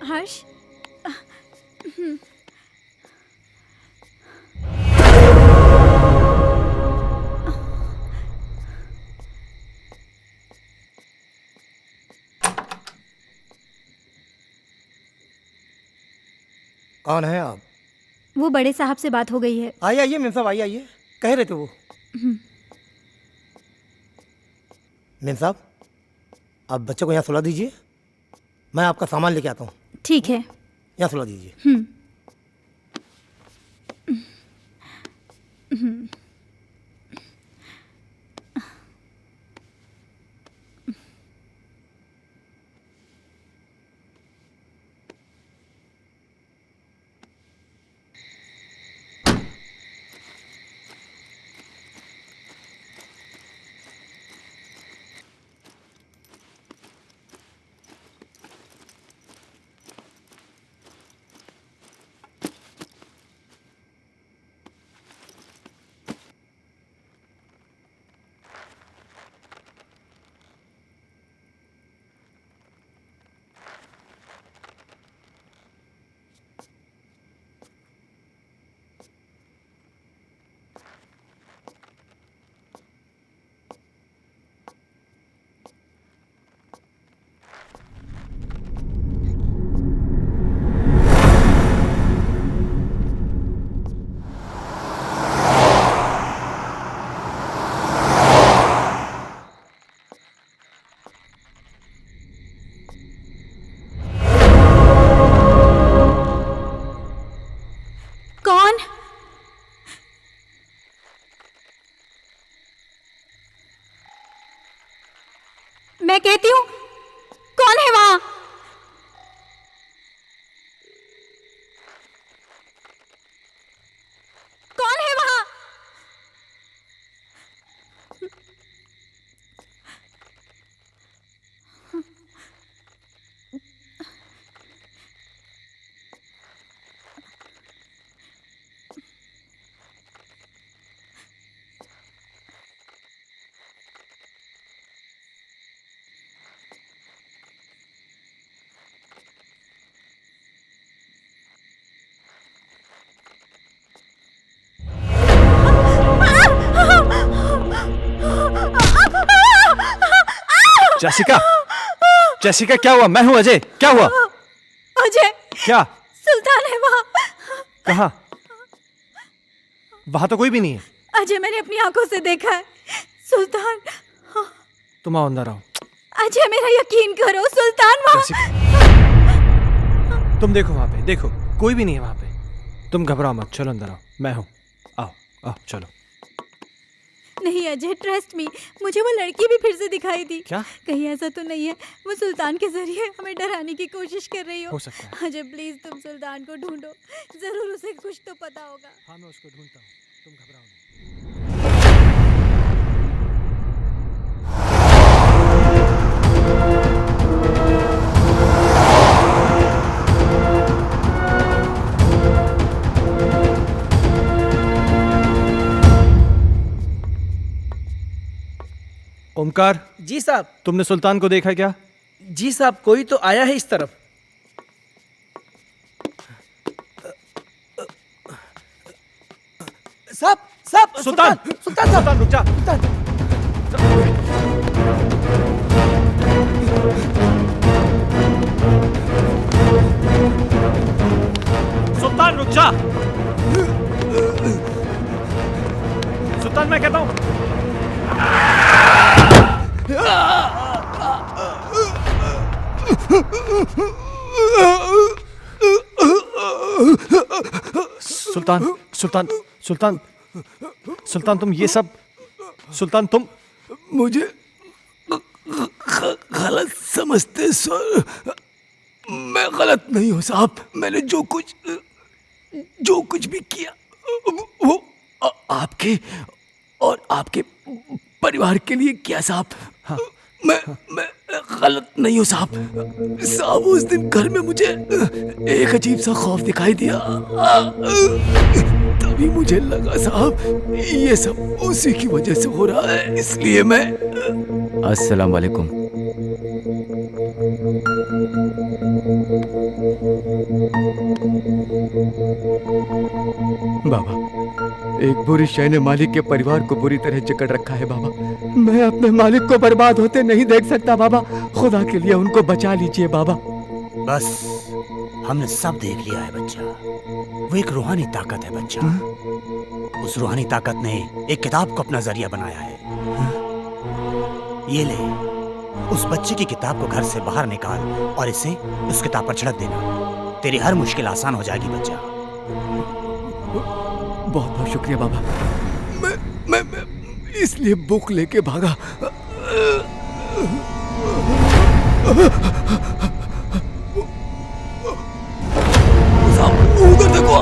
हर्ष। कौन है आप? वो बड़े साहब से बात हो गई है। आइए आइए मेम साहब, आइए आइए। कह रहे थे वो। मेम साहब, आप बच्चे को यहाँ सुला दीजिए, मैं आपका सामान लेके आता हूँ। ठीक है। यहाँ सुला दीजिए। जेसिका, जेसिका क्या हुआ? मैं हूं अजय, क्या हुआ? अजय, क्या? सुल्तान है वहाँ। कहाँ? वहां तो कोई भी नहीं है। अजय, मैंने अपनी आंखों से देखा है। सुल्तान। तुम आओ अंदर आओ। अजय, मेरा यकीन करो, सुल्तान वहाँ। तुम देखो वहां पे, देखो कोई भी नहीं है वहां पे। तुम घबराओ मत, चलो अंदर आओ, मैं हूं। आओ आओ चलो। नहीं अजय, ट्रस्ट मी, मुझे वो लड़की भी फिर से दिखाई दी। क्या? कहीं ऐसा तो नहीं है वो सुल्तान के जरिए हमें डराने की कोशिश कर रही हो सकता है। अजय प्लीज तुम सुल्तान को ढूंढो, जरूर उसे कुछ तो पता होगा। हाँ मैं उसको ढूंढता हूँ, तुम घबराओ नहीं। ओमकार। जी साहब। तुमने सुल्तान को देखा क्या? जी साहब, कोई तो आया है इस तरफ। साहब साहब, सुल्तान, सुल्तान साहब, रुक जा। सुल्तान रुक जा। सुल्तान मैं कहता हूं। सुल्तान, सुल्तान, सुल्तान, सुल्तान तुम ये सब, सुल्तान तुम मुझे गलत समझते सर। मैं गलत नहीं हूँ साहब। मैंने जो कुछ भी किया वो आपके और आपके परिवार के लिए किया साहब। हाँ। मैं गलत नहीं हूँ साहब। साहब उस दिन घर में मुझे एक अजीब सा खौफ दिखाई दिया। तभी मुझे लगा साहब ये सब उसी की वजह से हो रहा है, इसलिए मैं। अस्सलाम वालेकुम। बाबा, एक बुरी शय ने मालिक के परिवार को बुरी तरह जकड़ रखा है बाबा। मैं अपने मालिक को बर्बाद होते नहीं देख सकता बाबा। खुदा के लिए उनको बचा लीजिए बाबा। बस हमने सब देख लिया है बच्चा। वो एक रूहानी ताकत है बच्चा। उस रूहानी ताकत ने एक किताब को अपना जरिया बनाया है। ये ले, उस बच्चे की किताब को घर से बाहर निकाल और इसे उस किताब पर छिड़क देना। तेरी हर मुश्किल आसान हो जाएगी बच्चा। बहुत बहुत शुक्रिया बाबा। मैं इसलिए बुक लेके भागा। उधर देखो।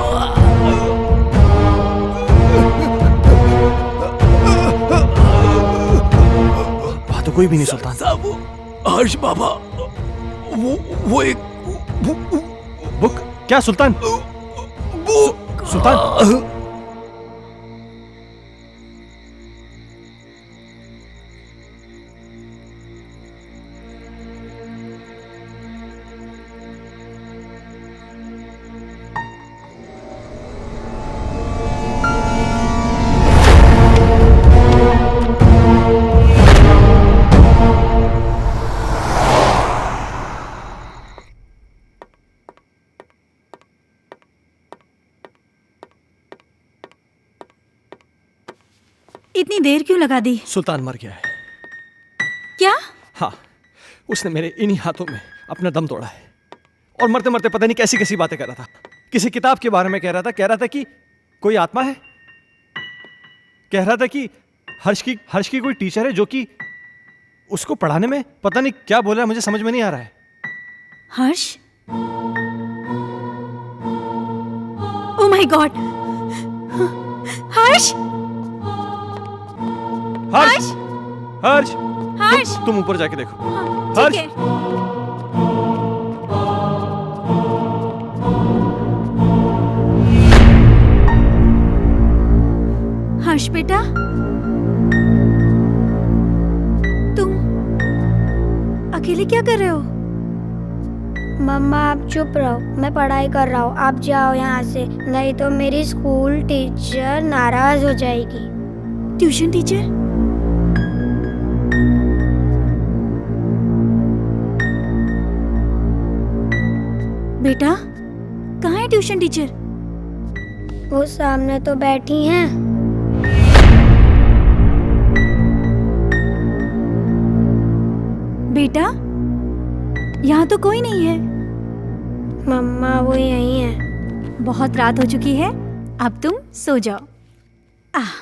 वहां तो कोई भी नहीं सुल्तान। साहब, हर्ष बाबा, वो एक बुक। क्या सुल्तान? सुल्तान इतनी देर क्यों लगा दी? सुल्तान मर गया है। क्या? हाँ, उसने मेरे इन्हीं हाथों में अपना दम तोड़ा है। और मरते मरते पता नहीं कैसी कैसी बातें कर रहा था। किसी किताब के बारे में कह रहा था कि कोई आत्मा है। कह रहा था कि हर्ष की कोई टीचर है जो कि उसको पढ़ाने में पता नहीं क्या बोल रहा है, मुझे समझ में नहीं आ रहा है। Harsh? Oh my god! Harsh? Harsh! Harsh! Harsh! तुम ऊपर जाके देखो। ठीक है। हर्ष बेटा, तुम अकेले क्या कर रहे हो? मम्मा आप चुप रहो, मैं पढ़ाई कर रहा हूँ। आप जाओ यहाँ से, नहीं तो मेरी स्कूल टीचर नाराज हो जाएगी। Tuition teacher? बेटा, कहाँ है ट्यूशन टीचर? वो सामने तो बैठी हैं। बेटा, यहाँ तो कोई नहीं है। मम्मा वो यहीं है। बहुत रात हो चुकी है, अब तुम सो जाओ। आह,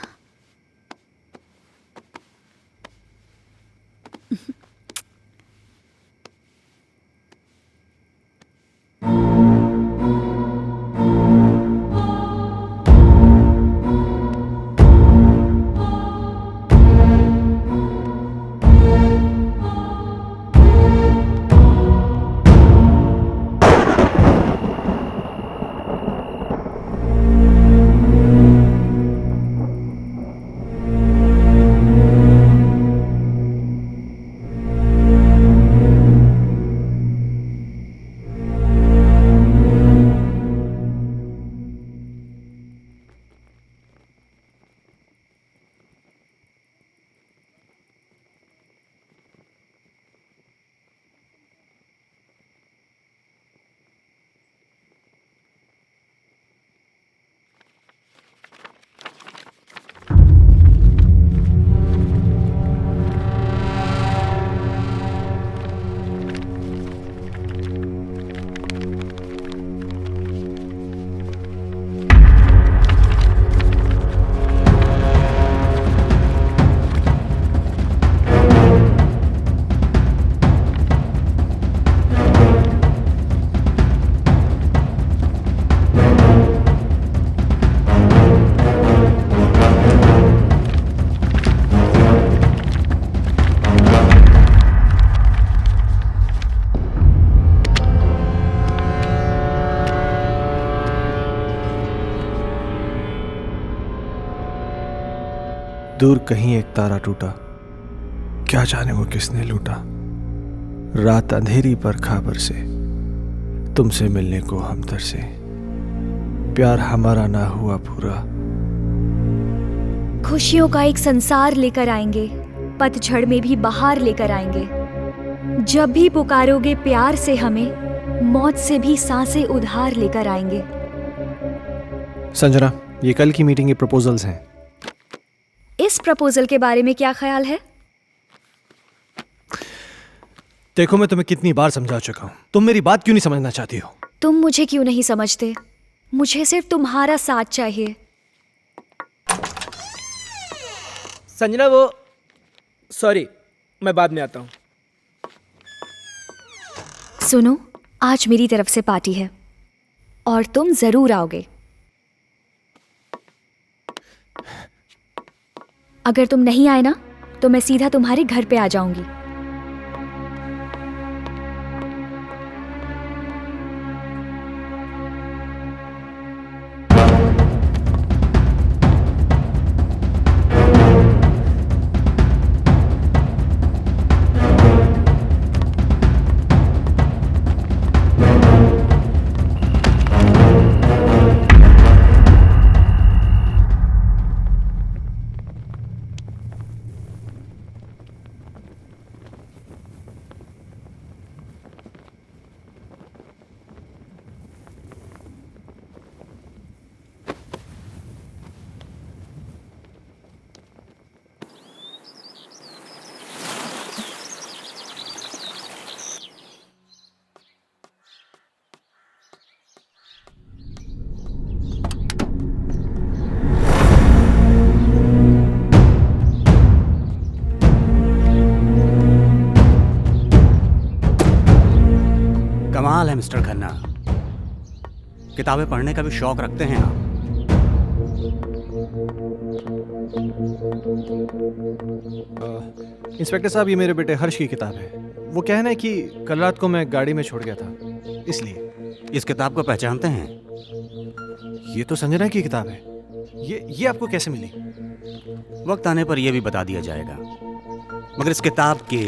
दूर कहीं एक तारा टूटा, क्या जाने वो किसने लूटा। रात अंधेरी पर खाबर से, तुमसे मिलने को हम तरसे। प्यार हमारा ना हुआ पूरा। खुशियों का एक संसार लेकर आएंगे, पतझड़ में भी बहार लेकर आएंगे। जब भी पुकारोगे प्यार से हमें, मौत से भी सांसें उधार लेकर आएंगे। संजना, ये कल की मीटिंग के प्रपोजल्स हैं। इस प्रपोजल के बारे में क्या ख्याल है? देखो, मैं तुम्हें कितनी बार समझा चुका हूं, तुम मेरी बात क्यों नहीं समझना चाहती हो? तुम मुझे क्यों नहीं समझते? मुझे सिर्फ तुम्हारा साथ चाहिए। संजना, वो सॉरी, मैं बाद में आता हूँ। सुनो, आज मेरी तरफ से पार्टी है और तुम जरूर आओगे। अगर तुम नहीं आए ना, तो मैं सीधा तुम्हारे घर पे आ जाऊंगी। कमाल है मिस्टर खन्ना, किताबें पढ़ने का भी शौक रखते हैं आप। इंस्पेक्टर साहब, ये मेरे बेटे हर्ष की किताब है। वो कहना है कि कल रात को मैं गाड़ी में छोड़ गया था, इसलिए। इस किताब को पहचानते हैं? ये तो संजना की किताब है। ये आपको कैसे मिली? वक्त आने पर यह भी बता दिया जाएगा, मगर इस किताब के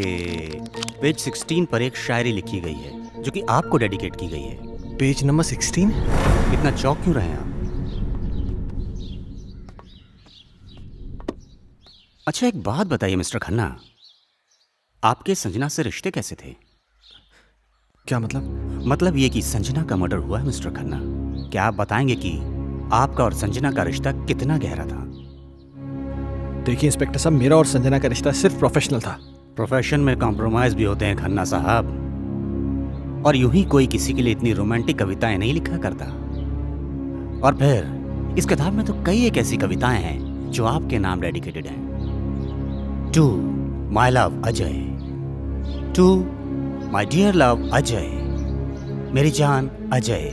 पेज 16 पर एक शायरी लिखी गई है जो कि आपको डेडिकेट की गई है। Page number 16? इतना चौंक क्यों रहे हैं आप? अच्छा, एक बात बताइए मिस्टर खन्ना, आपके संजना से रिश्ते कैसे थे? क्या मतलब? मतलब ये कि संजना का मर्डर हुआ है मिस्टर खन्ना। क्या आप बताएंगे कि आपका और संजना का रिश्ता कितना गहरा था? देखिए इंस्पेक्टर साहब, मेरा और संजना का रिश्ता सिर्फ प्रोफेशनल था। प्रोफेशन में कॉम्प्रोमाइज भी होते हैं खन्ना साहब, और यूं ही कोई किसी के लिए इतनी रोमांटिक कविताएं नहीं लिखा करता। और फिर इस किताब में तो कई एक ऐसी कविताएं हैं जो आपके नाम डेडिकेटेड हैं। To my love Ajay, to my dear love Ajay, मेरी जान Ajay,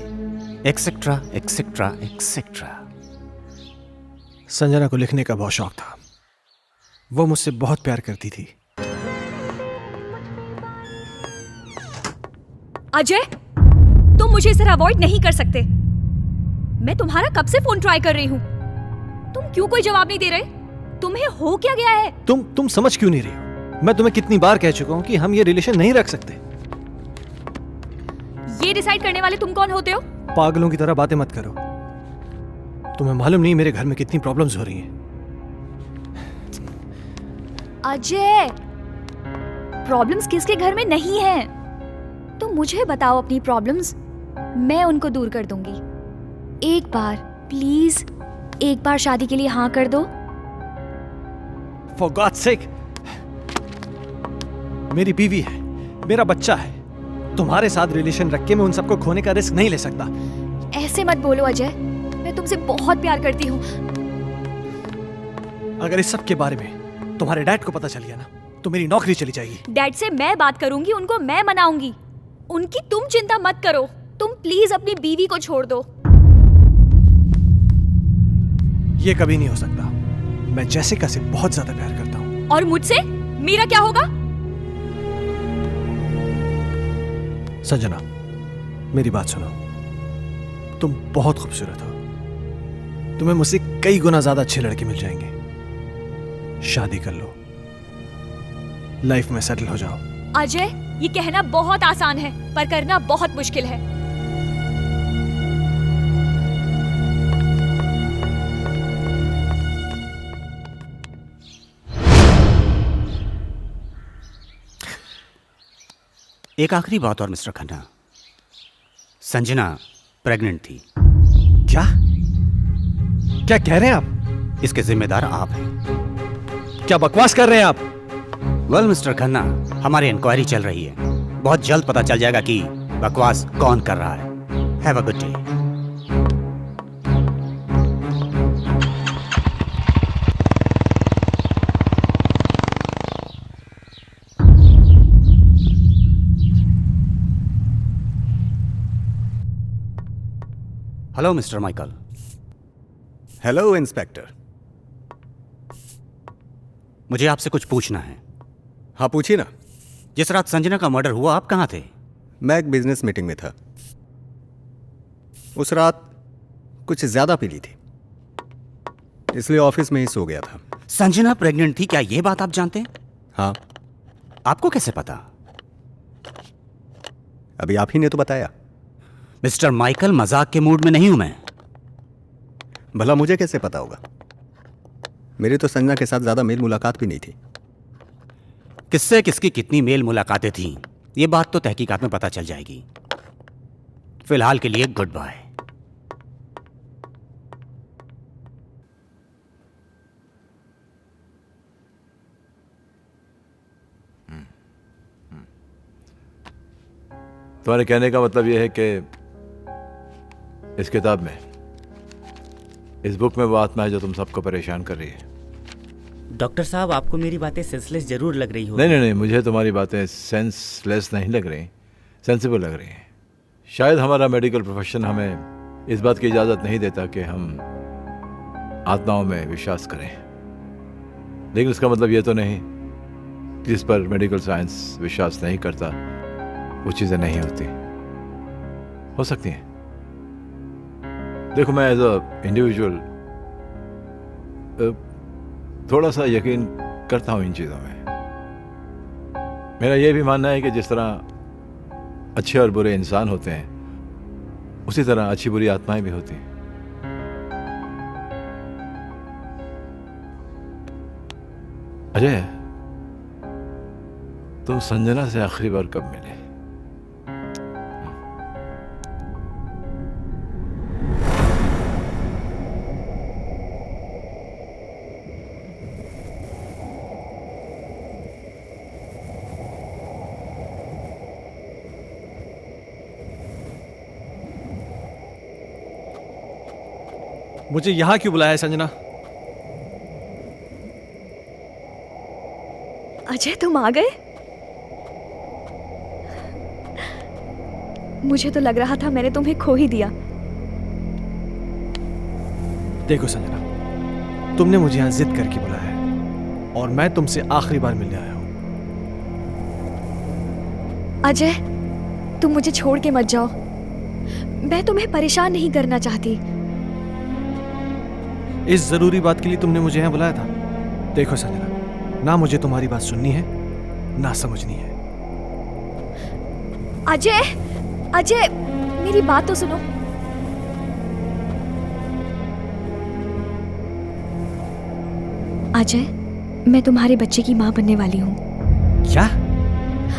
etcetera etcetera etcetera. Sanjana को लिखने का बहुत शौक था। वो मुझसे बहुत प्यार करती थी। अजय, तुम मुझे इस तरह अवॉइड नहीं कर सकते। मैं तुम्हारा कब से फोन ट्राई कर रही हूँ, तुम क्यों कोई जवाब नहीं दे रहे? तुम्हें हो क्या गया है? तुम समझ क्यों नहीं रही हो? मैं तुम्हें कितनी बार कह चुका हूं कि हम ये रिलेशन नहीं रख सकते। ये डिसाइड करने वाले तुम कौन होते हो? पागलों की तरह बातें मत करो। तुम्हें मालूम नहीं मेरे घर में कितनी प्रॉब्लम्स हो रही हैं। अजय, प्रॉब्लम्स किसके घर में नहीं है? तुम मुझे बताओ अपनी प्रॉब्लम्स, मैं उनको दूर कर दूंगी। एक बार प्लीज, एक बार शादी के लिए हाँ कर दो। For God's sake, मेरी बीवी है, मेरा बच्चा है। तुम्हारे साथ रिलेशन रख के मैं उन सबको खोने का रिस्क नहीं ले सकता। ऐसे मत बोलो अजय, मैं तुमसे बहुत प्यार करती हूँ। अगर इस सब के बारे में तुम्हारे डैड को पता चल गया ना, तो मेरी नौकरी चली जाएगी। डैड से मैं बात करूंगी, उनको मैं मनाऊंगी। उनकी तुम चिंता मत करो। तुम प्लीज अपनी बीवी को छोड़ दो। ये कभी नहीं हो सकता। मैं जेसिका से बहुत ज्यादा प्यार करता हूँ। और मुझसे मेरा क्या होगा? संजना, मेरी बात सुनो। तुम बहुत खूबसूरत हो। तुम्हें मुझसे कई गुना ज्यादा अच्छे लड़के मिल जाएंगे। शादी कर लो, लाइफ में सेटल हो जाओ। अजय, ये कहना बहुत आसान है पर करना बहुत मुश्किल है। एक आखिरी बात और मिस्टर खन्ना, संजना प्रेग्नेंट थी। क्या क्या कह रहे हैं आप? इसके जिम्मेदार आप हैं। क्या बकवास कर रहे हैं आप? वेल मिस्टर खन्ना, हमारी इंक्वायरी चल रही है। बहुत जल्द पता चल जाएगा कि बकवास कौन कर रहा है। Have a good day. Hello mister Michael. Hello inspector. मुझे आपसे कुछ पूछना है। हाँ पूछिए ना। जिस रात संजना का मर्डर हुआ आप कहाँ थे? मैं एक बिजनेस मीटिंग में था। उस रात कुछ ज्यादा पी ली थी, इसलिए ऑफिस में ही सो गया था। संजना प्रेग्नेंट थी, क्या ये बात आप जानते हैं? हाँ। आपको कैसे पता? अभी आप ही ने तो बताया। मिस्टर माइकल, मजाक के मूड में नहीं हूं मैं। भला मुझे कैसे पता होगा? मेरी तो संजना के साथ ज्यादा मेल मुलाकात भी नहीं थी। किससे किसकी कितनी मेल मुलाकातें थीं, ये बात तो तहकीकात में पता चल जाएगी। फिलहाल के लिए गुड बाय। तुम्हारे कहने का मतलब यह है कि इस किताब में, इस बुक में वो आत्मा है जो तुम सबको परेशान कर रही है। डॉक्टर साहब, आपको मेरी बातें सेंसलेस जरूर लग रही हो। नहीं, मुझे तुम्हारी बातें सेंसलेस नहीं लग रही, सेंसिबल लग रही हैं। शायद हमारा मेडिकल प्रोफेशन हमें इस बात की इजाज़त नहीं देता कि हम आत्माओं में विश्वास करें, लेकिन इसका मतलब ये तो नहीं कि जिस पर मेडिकल साइंस विश्वास नहीं करता वो चीज़ें नहीं होती। हो सकती हैं। देखो, मैं एज अ इंडिविजुअल थोड़ा सा यकीन करता हूँ इन चीज़ों में। मेरा यह भी मानना है कि जिस तरह अच्छे और बुरे इंसान होते हैं, उसी तरह अच्छी बुरी आत्माएं भी होती हैं। अजय, तुम संजना से आखिरी बार कब मिले? मुझे यहाँ क्यों बुलाया है संजना? अजय तुम आ गए? मुझे तो लग रहा था मैंने तुम्हें खो ही दिया। देखो संजना, तुमने मुझे यहाँ जिद करके बुलाया है और मैं तुमसे आखिरी बार मिलने आया हूँ। अजय तुम मुझे छोड़ के मत जाओ, मैं तुम्हें परेशान नहीं करना चाहती। इस जरूरी बात के लिए तुमने मुझे यहाँ बुलाया था? देखो संजना, ना मुझे तुम्हारी बात सुननी है ना समझनी है। अजय अजय मेरी बात तो सुनो। अजय मैं तुम्हारे बच्चे की माँ बनने वाली हूँ। क्या?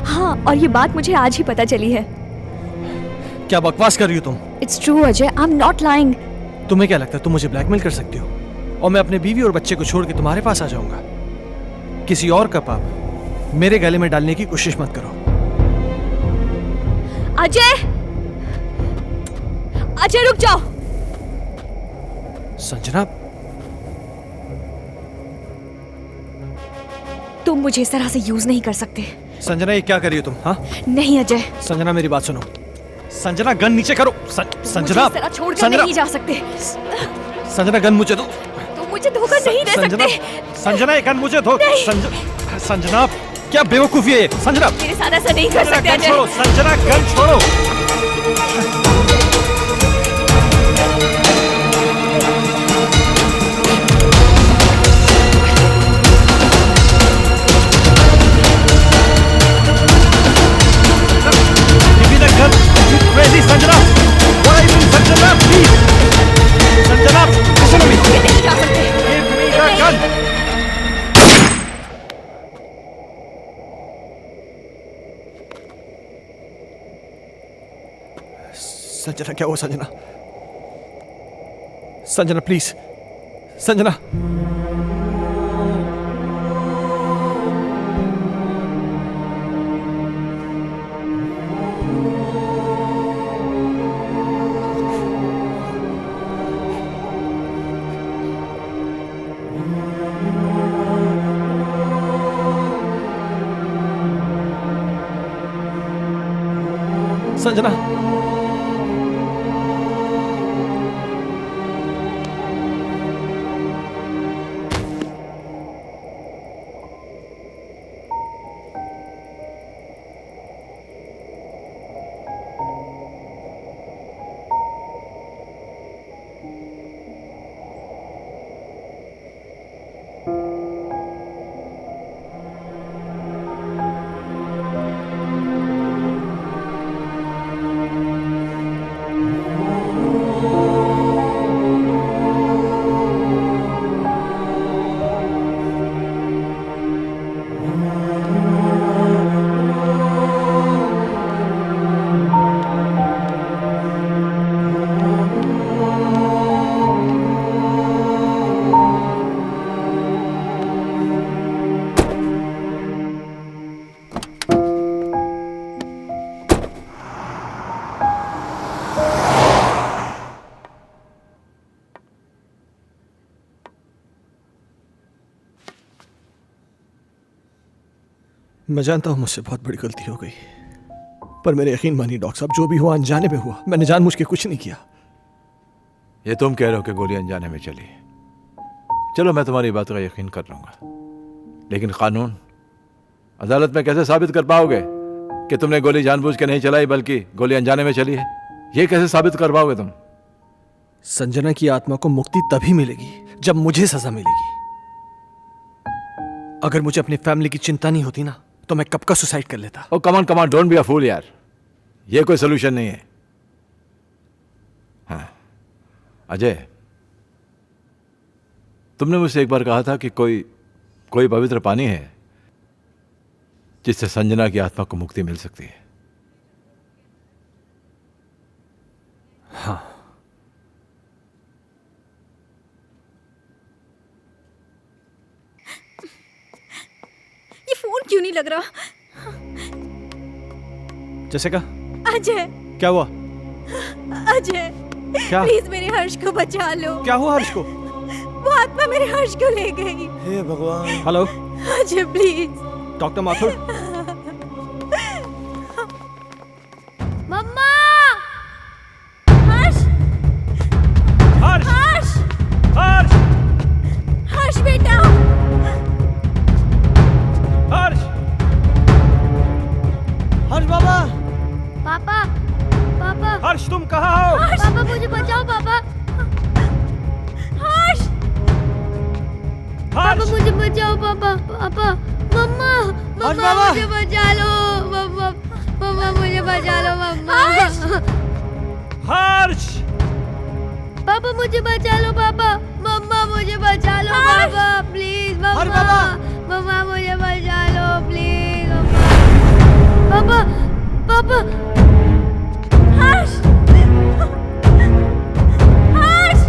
हाँ, और ये बात मुझे आज ही पता चली है। क्या बकवास कर रही हो तुम? It's true Ajay, I am not lying. तुम्हें क्या लगता है तुम मुझे ब्लैकमेल कर सकती हो और मैं अपने बीवी और बच्चे को छोड़ के तुम्हारे पास आ जाऊंगा? किसी और का पाप मेरे गले में डालने की कोशिश मत करो। अजय अजय रुक जाओ। संजना, तुम मुझे इस तरह से यूज नहीं कर सकते। संजना ये क्या कर रही हो तुम? हाँ नहीं अजय, संजना मेरी बात सुनो। संजना गन नीचे करो। संजना, मुझे इस तरह छोड़कर नहीं जा सकते। संजना गन मुझे दो। तुम मुझे धोखा नहीं दे सकते। संजना ये गन मुझे दो। संजना क्या बेवकूफी है ये? संजना मेरे साथ ऐसा नहीं कर सकते अजय। छोड़ो संजना, गन छोड़ो। Sanjana, what are you doing, Sanjana? Please, Sanjana, listen to me. नहीं जा सकते। Give me the gun. Sanjana क्या हुआ संजना? संजना प्लीज, संजना। संजना, मैं जानता हूं मुझसे बहुत बड़ी गलती हो गई, पर मेरे यकीन मानिए डॉक्टर साहब, जो भी हुआ अनजाने में हुआ। मैंने जानबूझ के कुछ नहीं किया। ये तुम कह रहे हो कि गोली अनजाने में चली। चलो मैं तुम्हारी बात का यकीन कर लूंगा, लेकिन कानून अदालत में कैसे साबित कर पाओगे कि तुमने गोली जानबूझ के नहीं चलाई बल्कि गोली अनजाने में चली है? ये कैसे साबित कर पाओगे तुम? संजना की आत्मा को मुक्ति तभी मिलेगी जब मुझे सजा मिलेगी। अगर मुझे अपनी फैमिली की चिंता नहीं होती ना, तो मैं कब का सुसाइड कर लेता। ओ कमान कमान, डोंट बी अ फूल यार, ये कोई सोल्यूशन नहीं है। हाँ अजय, तुमने मुझसे एक बार कहा था कि कोई पवित्र पानी है जिससे संजना की आत्मा को मुक्ति मिल सकती है। हाँ, ये फोन क्यों नहीं लग रहा? जैसे का अजय, क्या हुआ? अजय क्या? प्लीज मेरे हर्ष को बचा लो। क्या हुआ हर्ष को? वो आत्मा मेरे हर्ष को ले गई। हे भगवान। Hello Ajay please. Doctor Mathur. मम्मा। हर्ष हर्ष हर्ष हर्ष हर्ष बेटा। हर्ष हर्ष बाबा। पापा पापा हर्ष तुम कहाँ हो? पापा मुझे बचाओ पापा। हर्ष पापा मुझे बचाओ पापा। पापा मम्मा मम्मा मुझे बचा लो। मम्मा मम्मा मुझे बचा लो मम्मा। हर्ष पापा मुझे बचा लो पापा। मम्मा मुझे बचा लो पापा प्लीज। मम्मा मम्मा मुझे बचा लो प्लीज। पापा पापा। हर्ष हर्ष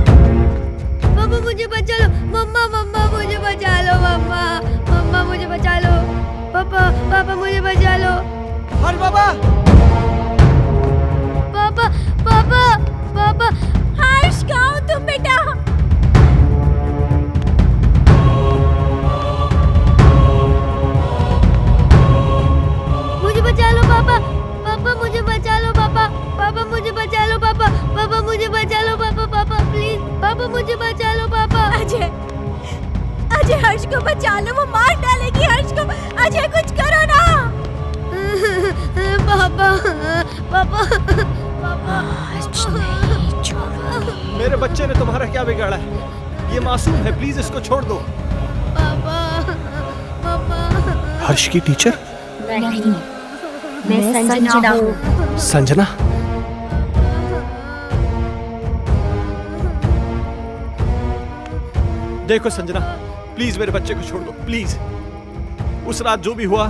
पापा मुझे बचा लो। मम्मा मम्मा मुझे बचा लो। मम्मा मम्मा मुझे बचा लो। पापा पापा मुझे बचा लो। हर्ष बाबा। पापा पापा पापा। हर्ष कहाँ हो तुम बेटा? मुझे बचा लो पापा। पापा मुझे बचा लो पापा। पापा मुझे बचा लो पापा। पापा मुझे बचा लो पापा। पापा प्लीज पापा मुझे बचा लो पापा। अजय अजय हर्ष को बचा लो, वो मार डालेगी हर्ष को। अजय कुछ करो ना। पापा पापा पापा। मेरे बच्चे ने तुम्हारा क्या बिगाड़ा है? ये मासूम है, प्लीज इसको छोड़ दो। पापा पापा। हर्ष की टीचर? नहीं, मैं संजना हूँ। संजना? देखो संजना, प्लीज मेरे बच्चे को छोड़ दो, प्लीज। उस रात जो भी हुआ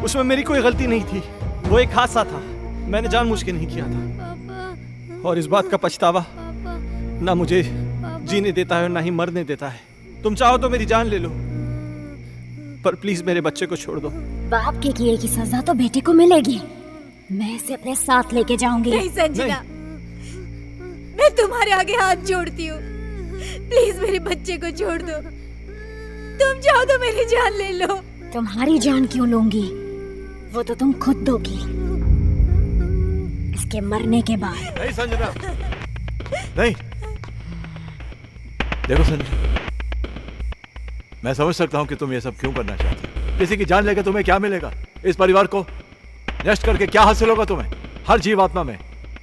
उसमें मेरी कोई गलती नहीं थी। वो एक हादसा था, मैंने जानबूझ के नहीं किया था। और इस बात का पछतावा ना मुझे जीने देता है और ना ही मरने देता है। तुम चाहो तो मेरी जान ले लो, पर प्लीज मेरे बच्चे को छोड़ दो। बाप के किए की सजा तो बेटे को मिलेगी। मैं इसे अपने साथ लेके जाऊंगी। नहीं संजना, मैं तुम्हारे आगे हाथ जोड़ती हूँ, प्लीज मेरे बच्चे को छोड़ दो। तुम चाहो तो मेरी जान ले लो। तुम्हारी जान क्यों लूंगी? वो तो तुम खुद दोगी इसके मरने के बाद। नहीं संजना, नहीं। देखो संजना, मैं समझ सकता हूं कि तुम ये सब क्यों करना चाहते हो। किसी की जान लेकर तुम्हें क्या मिलेगा? इस परिवार को नष्ट करके क्या हासिल होगा तुम्हें? हर जीवात्मा में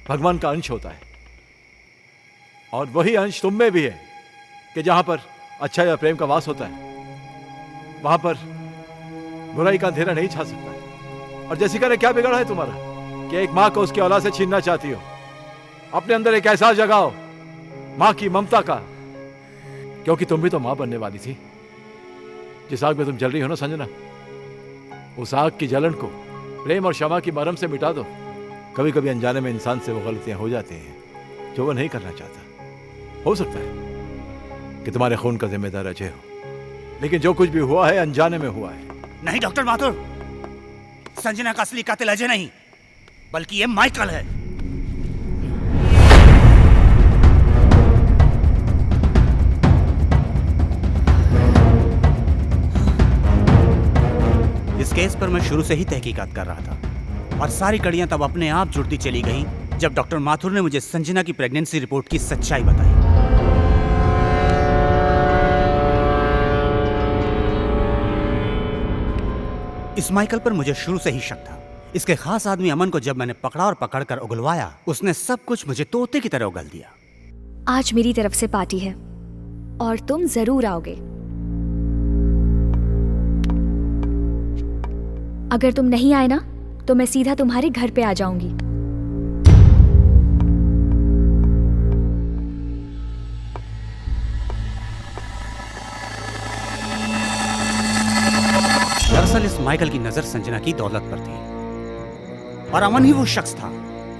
भगवान का अंश होता है, और वही अंश तुम में भी है कि जहां पर अच्छा या प्रेम का वास होता है, वहां पर बुराई का अंधेरा नहीं छा सकता। और जैसिका ने क्या बिगाड़ा है तुम्हारा कि एक मां को उसकी औलाद से छीनना चाहती हो? अपने अंदर एक एहसास जगाओ मां की ममता का, क्योंकि तुम भी तो मां बनने वाली थी। जिस आग में तुम जल रही हो ना संजना, उस आग की जलन को प्रेम और क्षमा की मरहम से मिटा दो। कभी कभी अनजाने में इंसान से वो गलतियां हो जाती हैं जो वो नहीं करना चाहता। हो सकता है कि तुम्हारे खून का जिम्मेदार अजय हो, लेकिन जो कुछ भी हुआ है अनजाने में हुआ है। नहीं डॉक्टर माथुर, संजना का असली कातिल अजय नहीं, बल्कि ये माइकल है। इस केस पर मैं शुरू से ही तहकीकात कर रहा था, और सारी कड़ियां तब अपने आप जुड़ती चली गईं जब डॉक्टर माथुर ने मुझे संजना की प्रेगनेंसी रिपोर्ट की सच्चाई बताई। इस माइकल पर मुझे शुरू से ही शक था। इसके खास आदमी अमन को जब मैंने पकड़ा और पकड़कर उगलवाया, उसने सब कुछ मुझे तोते की तरह उगल दिया। आज मेरी तरफ से पार्टी है और तुम जरूर आओगे। अगर तुम नहीं आए ना तो मैं सीधा तुम्हारे घर पे आ जाऊंगी। दरअसल इस माइकल की नजर संजना की दौलत पर थी, और अमन ही वो शख्स था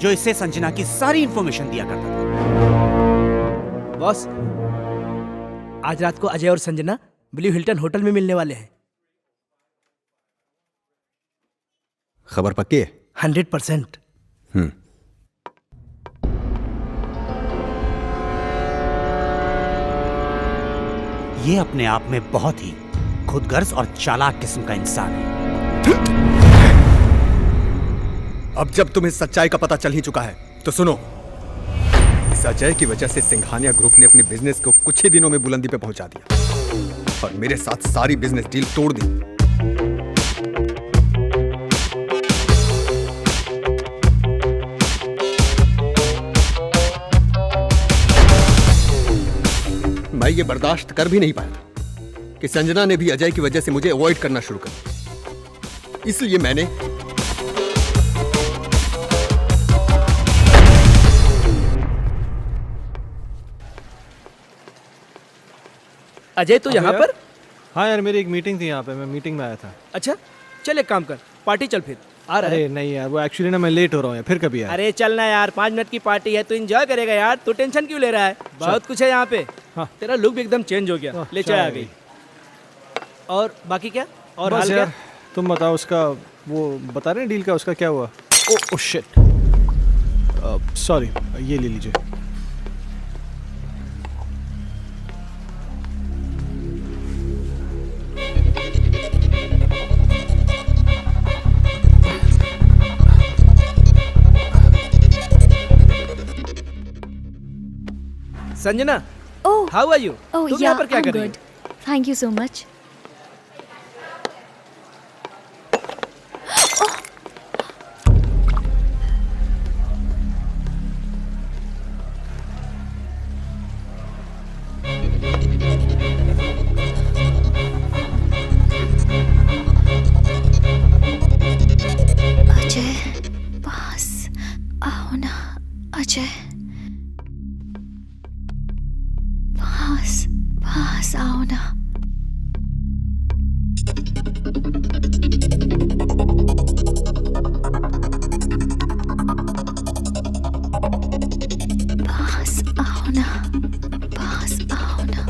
जो इससे संजना की सारी इंफॉर्मेशन दिया करता था। बॉस, आज रात को अजय और संजना ब्लू हिल्टन होटल में मिलने वाले हैं। खबर पक्की है? 100%। ये अपने आप में बहुत ही खुदगर्ज और चालाक किस्म का इंसान है। अब जब तुम्हें सच्चाई का पता चल ही चुका है तो सुनो, इस अजय की वजह से सिंघानिया ग्रुप ने अपने बिजनेस को कुछ ही दिनों में बुलंदी पे पहुंचा दिया और मेरे साथ सारी बिजनेस डील तोड़ दी। मैं ये बर्दाश्त कर भी नहीं पाया था कि संजना ने भी अजय की वजह से मुझे अवॉइड करना शुरू कर दिया। इसलिए मैंने अजय तो यहाँ पर? हाँ यार, मेरी एक मीटिंग थी यहाँ पे, मैं मीटिंग में आया था। अच्छा चल एक काम कर, पार्टी चल फिर। आ रहा है? अरे नहीं यार, वो एक्चुअली ना मैं लेट हो रहा हूँ यार, फिर कभी यार। अरे चलना यार, 5 मिनट की पार्टी है, तू एंजॉय करेगा यार, तू टेंशन क्यों ले रहा है? बहुत कुछ है यहाँ पे। हाँ। तेरा लुक भी एकदम चेंज हो गया, ले चाय आ गई। और बाकी क्या? और हाल क्या? तुम बताओ, उसका वो बता रहे हैं डील का, उसका क्या हुआ? ओ शिट, सॉरी, ये ले लीजिए। Sanjana, oh how are you? Oh तुम या, यहाँ पर क्या आई कर एम रही हो? Good, thank you so much. Ajay पास आओ ना, अजय पास आओ ना। पास आओ ना, पास आओ ना।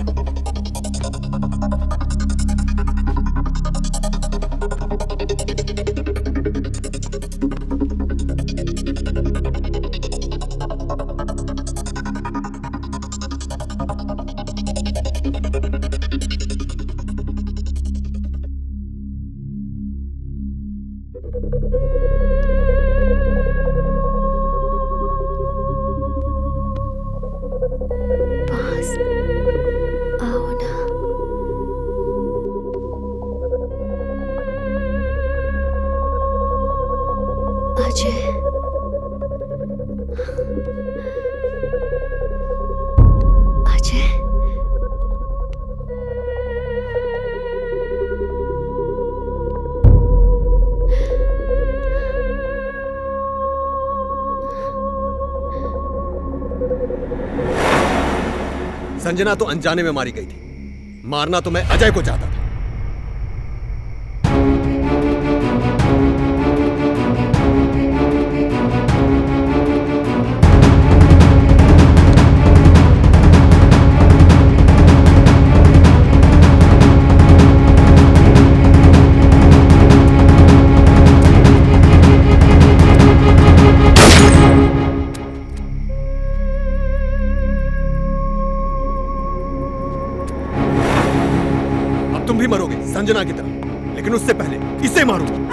पास आओ ना। अजय अजय संजना तो अनजाने में मारी गई थी, मारना तो मैं अजय को चाहता था। तुम भी मरोगे संजना की तरह, लेकिन उससे पहले इसे मारूंगा।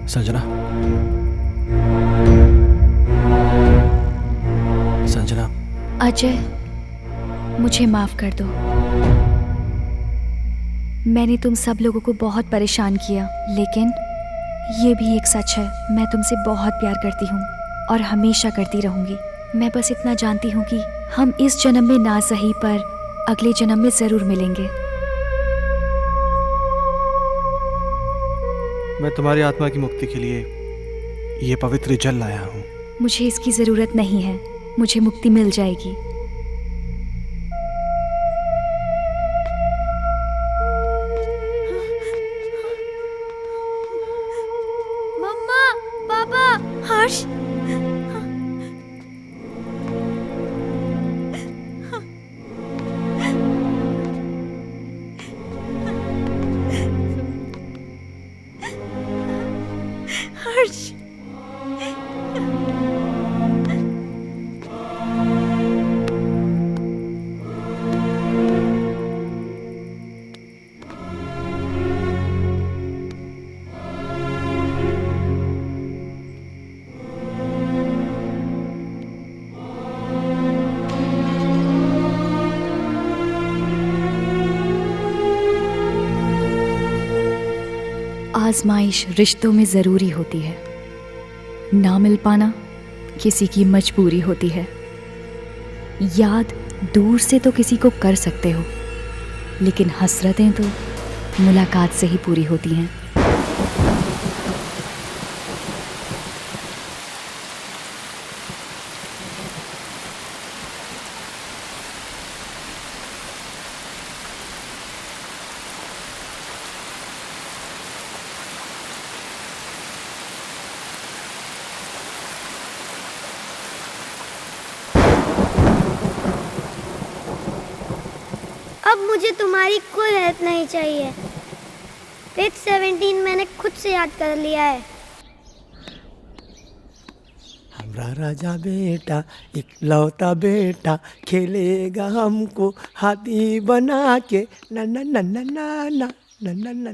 संजना, संजना। अजय, मुझे माफ कर दो। मैंने तुम सब लोगों को बहुत परेशान किया, लेकिन ये भी एक सच है, मैं तुमसे बहुत प्यार करती हूँ और हमेशा करती रहूंगी। मैं बस इतना जानती हूँ कि हम इस जन्म में ना सही पर अगले जन्म में जरूर मिलेंगे। मैं तुम्हारी आत्मा की मुक्ति के लिए ये पवित्र जल लाया हूँ। मुझे इसकी जरूरत नहीं है, मुझे मुक्ति मिल जाएगी। मम्मा, पापा, हर्ष, हर्ष, आजमाइश रिश्तों में ज़रूरी होती है, ना मिल पाना किसी की मजबूरी होती है। याद दूर से तो किसी को कर सकते हो, लेकिन हसरतें तो मुलाकात से ही पूरी होती हैं। अब मुझे तुम्हारी कोई हेल्प नहीं चाहिए। पेज 17 मैंने खुद से याद कर लिया है। हमारा राजा बेटा इकलौता बेटा खेलेगा हमको हाथी बना के ना ना ना ना ना ना ना ना ना।